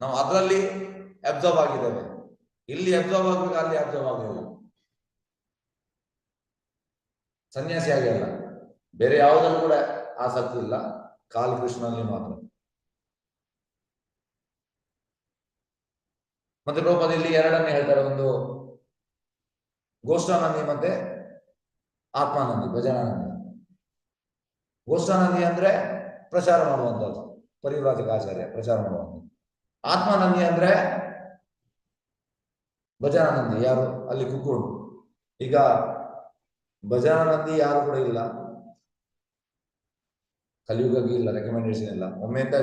[SPEAKER 1] ನಾವು ಅದರಲ್ಲಿ ಅಬ್ಸರ್ವ್ ಆಗಿದ್ದೇವೆ. ಇಲ್ಲಿ ಅಬ್ಸರ್ವ್ ಆಗ್ಬೇಕು, ಅಲ್ಲಿ ಅಬ್ಸರ್ವ್ ಆಗಲಿಲ್ಲ. ಸನ್ಯಾಸಿ ಆಗಿಲ್ಲ, ಬೇರೆ ಯಾವುದಲ್ಲೂ ಕೂಡ ಆಸಕ್ತಿ ಇಲ್ಲ, ಕಾಲು ಕೃಷ್ಣನಲ್ಲಿ ಮಾತ್ರ. ಮತ್ತೆ ಪ್ರಭುಪಾದಲ್ಲಿ ಎರಡನ್ನೇ ಹೇಳ್ತಾರೆ, ಒಂದು ಗೋಷ್ಠಾನಂದಿ ಮತ್ತೆ ಆತ್ಮಾನಂದಿ, ಭಜನಾನಂದಿ. ಗೋಷ್ಠಾನಂದಿ ಅಂದ್ರೆ ಪ್ರಚಾರ ಮಾಡುವಂಥದ್ದು, ಪರಿವ್ರಾಜಕ ಆಚಾರ್ಯ ಪ್ರಚಾರ ಮಾಡುವಂಥದ್ದು. ಆತ್ಮಾನಂದಿ ಅಂದ್ರೆ ಭಜನಾನಂದಿ, ಯಾರು ಅಲ್ಲಿ ಕುತ್ಕೊಂಡು. ಈಗ ಭಜನಾನಂದಿ ಯಾರು ಕೂಡ ಇಲ್ಲ, ಕಲಿಯುಗಕ್ಕೆ ಇಲ್ಲ, ರೆಕಮೆಂಡೇಶನ್ ಇಲ್ಲ. ಒಮ್ಮೆ ಅಂತ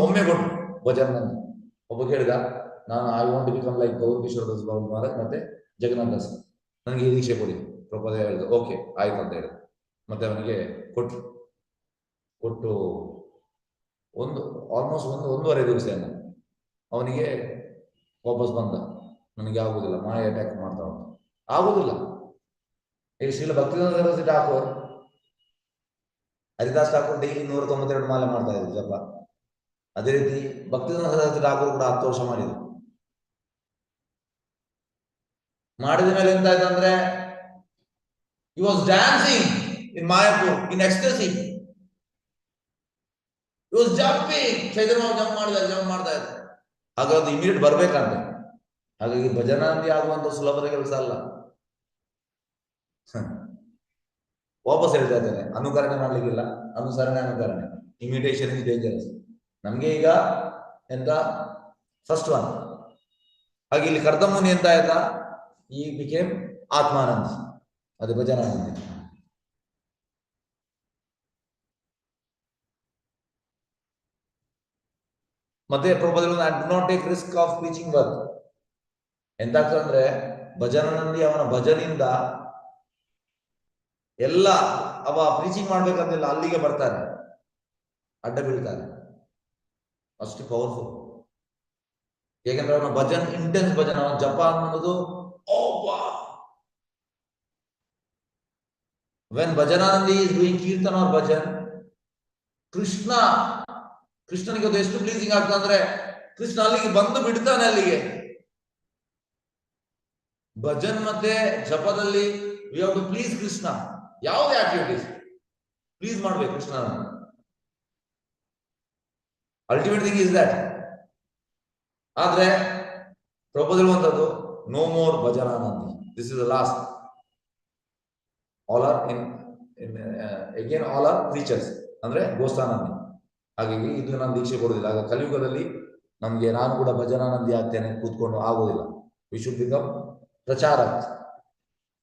[SPEAKER 1] ಒಮ್ಮೆ ಕೊಟ್ಟು ಭಜನಾನಂದಿ ಒಬ್ಬ ಕೇಳಿದ, ನಾನು I want to become like Gaur Kishor Das Babu Maharaj ಮತ್ತೆ ಜಗನ್ನಾಥ್ ದಾಸ್, ನನಗೆ ಈ ದೀಕ್ಷೆ ಕೊಡಿ. ಪ್ರಭುಪಾದ ಹೇಳಿದ ಓಕೆ ಆಯ್ತು ಅಂತ ಹೇಳಿದ. ಮತ್ತೆ ಅವನಿಗೆ ಕೊಟ್ಟು ಆಲ್ಮೋಸ್ಟ್ ಒಂದೂವರೆ ದಿವಸ ಅವನಿಗೆ ವಾಪಸ್ ಬಂದ. ನನಗೆ ಆಗುದಿಲ್ಲ, ಮಾಯ ಅಟ್ಯಾಕ್ ಮಾಡ್ತಾ ಉಂಟು, ಆಗುದಿಲ್ಲ. ಈಗ ಶ್ರೀಲ ಭಕ್ತಿವೇದಾಂತ ಸರಸ್ವತಿ ಠಾಕೂರ್, ಹರಿದಾಸ್ ಠಾಕೂರ್ ಡೈಲಿ 192 ಮಾಲೆ ಮಾಡ್ತಾ ಇದ್ರು ಜಪ. ಅದೇ ರೀತಿ ಭಕ್ತಿವೇದಾಂತ ಸರಸ್ವತಿ ಠಾಕೂರ್ ಕೂಡ 10 ವರ್ಷ ಮಾಡಿದ್ರು. ಮಾಡಿದ ಮೇಲೆ ಎಂತಾಯ್ತು ಅಂದ್ರೆ, he was dancing in Mayapur in ecstasy. he was jumping. Chaitanya jump ಮಾಡ್ತಾ ಇದ್ರು. ಹಾಗಾದ್ರೆ ಇಮಿಡಿಯೇಟ್ ಬರ್ಬೇಕಂತೆ. ಹಾಗಾಗಿ ಭಜನಾನಂದಿ ಆಗುವಂತ ಸುಲಭದ ಕೆಲಸ ಅಲ್ಲ. ವಾಪಸ್ ಹೇಳ್ತಾ ಇದ್ದೇನೆ, ಅನುಕರಣೆ ಮಾಡ್ಲಿಕ್ಕಿಲ್ಲ, ಅನುಕರಣೆ. Imitation is dangerous. ನಮ್ಗೆ ಈಗ ಎಂತ ಫಸ್ಟ್ ಒನ್. ಹಾಗೆ ಇಲ್ಲಿ ಕರ್ದಮುನಿ ಎಂತ ಆಯ್ತಾ, ಈ ಬಿಕೇಮ್ ಆತ್ಮಾನಂದ, ಅದು ಭಜನಾನಂದಿ. ಮತ್ತೆ ಪ್ರಭುಪಾದರು do not take risk of preaching work. ಎಂತಾಗ್ತದಂದ್ರೆ, ಭಜನಾನಂದಿ ಅವನ ಭಜನಿಂದ ಎಲ್ಲ ಅವ ಪ್ರೀಚಿಂಗ್ ಮಾಡ್ಬೇಕಂತಿಲ್ಲ, ಅಲ್ಲಿಗೆ ಬರ್ತಾರೆ, ಅಡ್ಡ ಬೀಳ್ತಾರೆ. ಅಷ್ಟು ಪವರ್ಫುಲ್. ಯಾಕಂದ್ರೆ ಅವನ ಭಜನ್ ಇಂಟೆನ್ಸ್ ಭಜನ್, ಅವನ ಜಪ ಅನ್ನೋದು ವೆನ್ ಭಜನಾನಂದಿ is doing kirtana or bhajan, ಕೃಷ್ಣನಿಗೆ ಅದು ಎಷ್ಟು ಪ್ಲೀಸಿಂಗ್ ಆಗ್ತದೆ ಅಂದ್ರೆ ಕೃಷ್ಣ ಅಲ್ಲಿಗೆ ಬಂದು ಬಿಡ್ತಾನೆ. ಅಲ್ಲಿಗೆ ಭಜನ್ ಮತ್ತೆ ಜಪದಲ್ಲಿ we have to please Krishna. ಯಾವುದೇ ಆಕ್ಟಿವಿಟೀಸ್ ಪ್ಲೀಸ್ ಮಾಡ್ಬೇಕು Krishna. Ultimate thing is that. ಆದ್ರೆ ಪ್ರಪೋಸಲ್ ಅಂತದ್ದು ನೋ ಮೋರ್ ಭಜನಾನಂದಿ, this is the last. All are again all are preachers ಅಂದ್ರೆ ಗೋಸ್ಥಾನಂದಿ. ಹಾಗಾಗಿ ಇದು ನಾನು ದೀಕ್ಷೆ ಕೊಡುದಿಲ್ಲ. ಆಗ ಕಲಿಯುಗದಲ್ಲಿ ನಮ್ಗೆ ನಾನು ಕೂಡ ಭಜನಾನಂದಿ ಆಗ್ತೇನೆ ಕೂತ್ಕೊಂಡು ಆಗೋದಿಲ್ಲ. We should become pracharak,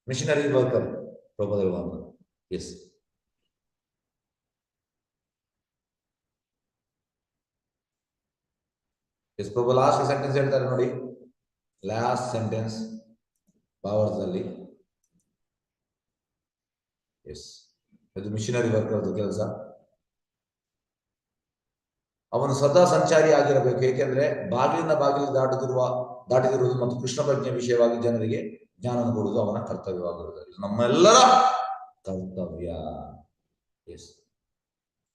[SPEAKER 1] missionary worker. Proposal ಒಂದು yes. Yes Prabhu last sentence ಹೇಳ್ತಾರೆ ನೋಡಿ, ಲಾಸ್ಟ್ ಸೆಂಟೆನ್ಸ್ ಭಾವಾರ್ಥದಲ್ಲಿ. ಎಸ್, ಇದು ಮಿಷನರಿ ವರ್ಕರ್ ಕೆಲಸ. ಅವನು ಸದಾ ಸಂಚಾರಿ ಆಗಿರಬೇಕು. ಏಕೆಂದ್ರೆ ಬಾಗಿಲಿಂದ ಬಾಗಿಲು ದಾಟಿದಿರುವುದು ಮತ್ತು ಕೃಷ್ಣ ಪ್ರಜ್ಞೆ ವಿಷಯವಾಗಿ ಜನರಿಗೆ ಜ್ಞಾನವನ್ನು ಕೊಡುವುದು ಅವನ ಕರ್ತವ್ಯವಾಗಿರುತ್ತದೆ. ಇದು ನಮ್ಮೆಲ್ಲರ ಕರ್ತವ್ಯ. ಎಸ್,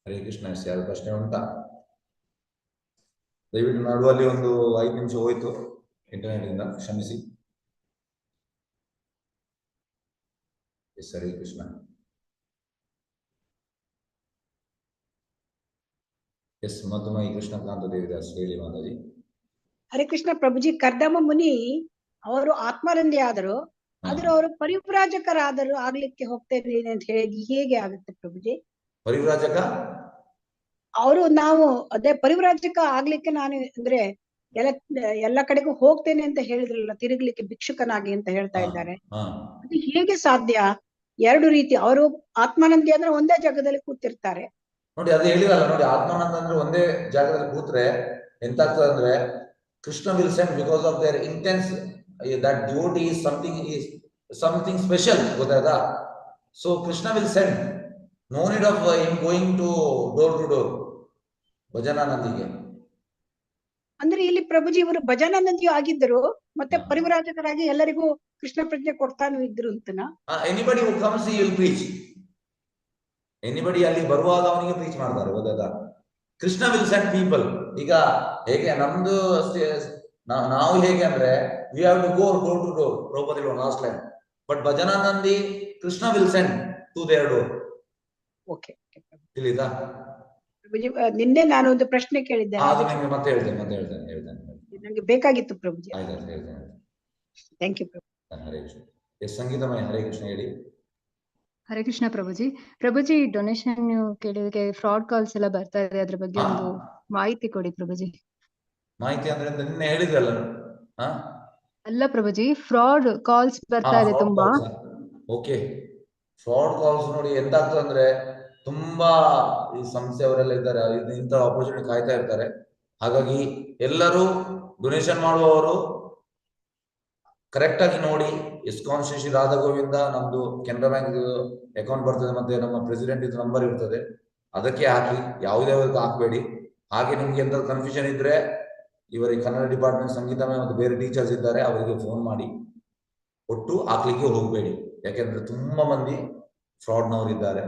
[SPEAKER 1] ಹರೇ ಕೃಷ್ಣ. ಎಸ್, ಯಾರು ಪ್ರಶ್ನೆ ಉಂಟಾ? ದಯವಿಟ್ಟು ನಡುವಲ್ಲಿ ಒಂದು 5 ನಿಮಿಷ ಹೋಯ್ತು ಇಂಟರ್ನೆಟ್ ಇಂದ, ಕ್ಷಮಿಸಿ. ಎಸ್, ಹರೇ ಕೃಷ್ಣ. ಎಸ್, ಮಧುಮಯಿ ಕೃಷ್ಣಕಾಂತ ದೇವಿದಾಸ್ ಹೇಳಿ ಮಾತಾಡಿ.
[SPEAKER 2] ಹರೇ ಕೃಷ್ಣ ಪ್ರಭುಜಿ, ಕರ್ದಮ ಮುನಿ ಅವರು ಆತ್ಮಾನಂದಿ ಆದರು, ಆದ್ರೆ ಅವರು ಪರಿವ್ರಾಜಕರಾದರು ಆಗ್ಲಿಕ್ಕೆ ಹೋಗ್ತೇನೆ ಅಂತ ಹೇಳಿ ಹೇಗೆ ಆಗುತ್ತೆ ಪ್ರಭುಜಿ?
[SPEAKER 1] ಪರಿವ್ರಾಜಕ
[SPEAKER 2] ಅವರು ನಾವು ಅದೇ ಪರಿವ್ರಾಜಕ ಆಗ್ಲಿಕ್ಕೆ ನಾನು ಅಂದ್ರೆ ಎಲ್ಲ ಕಡೆಗೂ ಹೋಗ್ತೇನೆ ಅಂತ ಹೇಳಿದ್ರಲ್ಲ, ತಿರುಗ್ಲಿಕ್ಕೆ ಭಿಕ್ಷುಕನಾಗಿ ಅಂತ ಹೇಳ್ತಾ ಇದ್ದಾರೆ. ಅದು ಹೇಗೆ ಸಾಧ್ಯ? 2 ರೀತಿ. ಅವರು ಆತ್ಮಾನಂದಿ ಅಂದ್ರೆ ಒಂದೇ ಜಾಗದಲ್ಲಿ ಕೂತಿರ್ತಾರೆ
[SPEAKER 1] ನೋಡಿ. ಅದು ಹೇಳಿರಲ್ಲ ನೋಡಿ, ಆತ್ಮಾನಂದ ಅಂದ್ರೆ ಒಂದೇ ಜಾಗದಲ್ಲಿ ಕೂತ್ರೆ ಎಂತಾಗ್ತದೆ ಅಂದ್ರೆ Krishna will send because of their intense that duty is something special. ಗೊತ್ತಾಯ್ತಾ? So Krishna will send, no need of him going to door to door ಭಜನಾನಂದಿಗೆ.
[SPEAKER 2] ಅಂದ್ರೆ ಇಲ್ಲಿ ಪ್ರಭುಜಿ ಇವರು ಭಜನಾನಂದಿಯೂ ಆಗಿದ್ದರು ಮತ್ತೆ ಪರಿವ್ರಾಜಕರಾಗಿ ಎಲ್ಲರಿಗೂ ಕೃಷ್ಣ ಪ್ರಜ್ಞೆ ಕೊಡ್ತಾನು ಇದ್ರು ಅಂತನಾ?
[SPEAKER 1] Anybody who comes he will preach. Anybody ಅಲ್ಲಿ ಬರುವಾಗ ಅವನಿಗೆ ಪ್ರೀಚ್ ಮಾಡ್ತಾರೆ. ಗೊತ್ತಾಯ್ತಾ? Krishna will send people. ಈಗ ಹೇಗೆ ನಮ್ದು ನಾವು ಹೇಗೆ ಅಂದ್ರೆ we have to go door to door, ಪ್ರಭುಪಾದಿಗಳು ಲಾಸ್ಟ್ ಲೈನ್. ಬಟ್ ಭಜನಾನಂದಿ Krishna will send to their door.
[SPEAKER 2] Okay,
[SPEAKER 1] ತಿಳಿದಾ?
[SPEAKER 2] ಪ್ರಭುಜಿ ನಿನ್ನೆ ನಾನು ಒಂದು ಪ್ರಶ್ನೆ ಕೇಳಿದ್ದೆ,
[SPEAKER 1] ಮತ್ತೆ ಹೇಳ್ತೇನೆ.
[SPEAKER 2] ನನಗೆ ಬೇಕಾಗಿತ್ತು ಪ್ರಭುಜಿ.
[SPEAKER 1] ಹೇಳ್ತೇನೆ.
[SPEAKER 2] Thank you Prabhu.
[SPEAKER 1] Hare Krishna. Yes, ಸಂಗೀತಮಯ. ಹರೇ ಕೃಷ್ಣ ಹೇಳಿ.
[SPEAKER 9] ಹರೇ ಕೃಷ್ಣ ಪ್ರಭುಜಿ. ಪ್ರಭುಜಿ ಡೊನೇಷನ್ ನೀವು ಕೇಳಿದಕ್ಕೆ ಫ್ರಾಡ್ ಕಾಲ್ಸ್ ಎಲ್ಲ ಬರ್ತಾ ಇದೆ, ಅದ್ರ ಬಗ್ಗೆ ಒಂದು ಮಾಹಿತಿ ಕೊಡಿ ಪ್ರಭುಜಿ.
[SPEAKER 1] ಮಾಹಿತಿ ಅಂದ್ರೆ ನಿನ್ನೆ ಹೇಳಿದ್ರಲ್ಲ.
[SPEAKER 9] ಅಲ್ಲ ಪ್ರಭುಜಿ, ಫ್ರಾಡ್ ಕಾಲ್ಸ್ ಬರ್ತಾ ಇದೆ ತುಂಬಾ.
[SPEAKER 1] ಓಕೆ, ಫ್ರಾಡ್ ಕಾಲ್ಸ್ ನೋಡಿ ಎಂತಾಗ್ತದೆ ಅಂದ್ರೆ ತುಂಬಾ ಈ ಸಂಸ್ಥೆಯವರೆಲ್ಲ ಇದ್ದಾರೆ, ಇಂಥ ಆಪರ್ಚುನಿಟಿ ಕಾಯ್ತಾ ಇರ್ತಾರೆ. ಹಾಗಾಗಿ ಎಲ್ಲರೂ ಡೊನೇಷನ್ ಮಾಡುವವರು ಕರೆಕ್ಟ್ ಆಗಿ ನೋಡಿ. ಇಸ್ಕಾನ್ ಶ್ರೀ ಶ್ರೀ ರಾಧಾ ಗೋವಿಂದ ನಮ್ದು ಕೆನರಾ ಬ್ಯಾಂಕ್ ಅಕೌಂಟ್ ಬರ್ತದೆ, ಮತ್ತೆ ನಮ್ಮ ಪ್ರೆಸಿಡೆಂಟ್ ಇದು ನಂಬರ್ ಇರ್ತದೆ, ಅದಕ್ಕೆ ಹಾಕಿ. ಯಾವುದೇ ಹಾಕಬೇಡಿ. ಹಾಗೆ ನಿಮ್ಗೆ ಎಂತ ಕನ್ಫ್ಯೂಷನ್ ಇದ್ರೆ ಇವರಿಗೆ ಕನ್ನಡ ಡಿಪಾರ್ಟ್ಮೆಂಟ್ ಸಂಗೀತಮಯ ಮತ್ತು ಬೇರೆ ಟೀಚರ್ಸ್ ಇದ್ದಾರೆ, ಅವರಿಗೆ ಫೋನ್ ಮಾಡಿ. ಒಟ್ಟು ಹಾಕ್ಲಿಕ್ಕೆ ಹೋಗಬೇಡಿ. ಯಾಕೆಂದ್ರೆ ತುಂಬಾ ಮಂದಿ ಫ್ರಾಡ್ನವರು ಇದ್ದಾರೆ,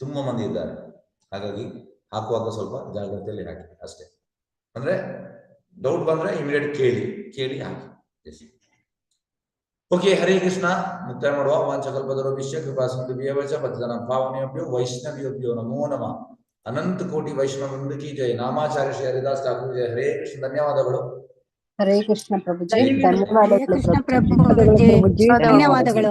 [SPEAKER 1] ತುಂಬಾ ಮಂದಿ ಇದ್ದಾರೆ. ಹಾಗಾಗಿ ಹಾಕುವಾಗ ಸ್ವಲ್ಪ ಜಾಗ್ರತೆಯಲ್ಲಿ ಹಾಕಿ ಅಷ್ಟೇ. ಅಂದ್ರೆ ಡೌಟ್ ಬಂದ್ರೆ ಇಮಿಡಿಯೇಟ್ ಕೇಳಿ ಹಾಕಿ. ಓಕೆ, ಹರೇ ಕೃಷ್ಣ. ಮುಕ್ತಾಯ ಮಾಡುವ. ವಾಂಚಕಲ್ಪತರುಭ್ಯಶ್ಚ ಕೃಪಾ ಸಿಂಧುಭ್ಯಶ್ಚ ಪತಿತಾನಾಂ ಪಾವನೇಭ್ಯೋ ವೈಷ್ಣವೇಭ್ಯೋ ನಮೋ ನಮಃ. ಅನಂತ ಕೋಟಿ ವೈಷ್ಣವೃಂದ ಕಿ ಜೈ. ನಾಮಾಚಾರ್ಯ ಶ್ರೀ ಹರಿದಾಸ್ ಠಾಕೂರ್ ಜೈ. ಹರೇ ಕೃಷ್ಣ. ಧನ್ಯವಾದಗಳು.
[SPEAKER 10] ಹರೇ ಕೃಷ್ಣ ಪ್ರಭುಜಿ.
[SPEAKER 2] ಧನ್ಯವಾದಗಳು ಪ್ರಭುಜಿ.
[SPEAKER 10] ಧನ್ಯವಾದಗಳು.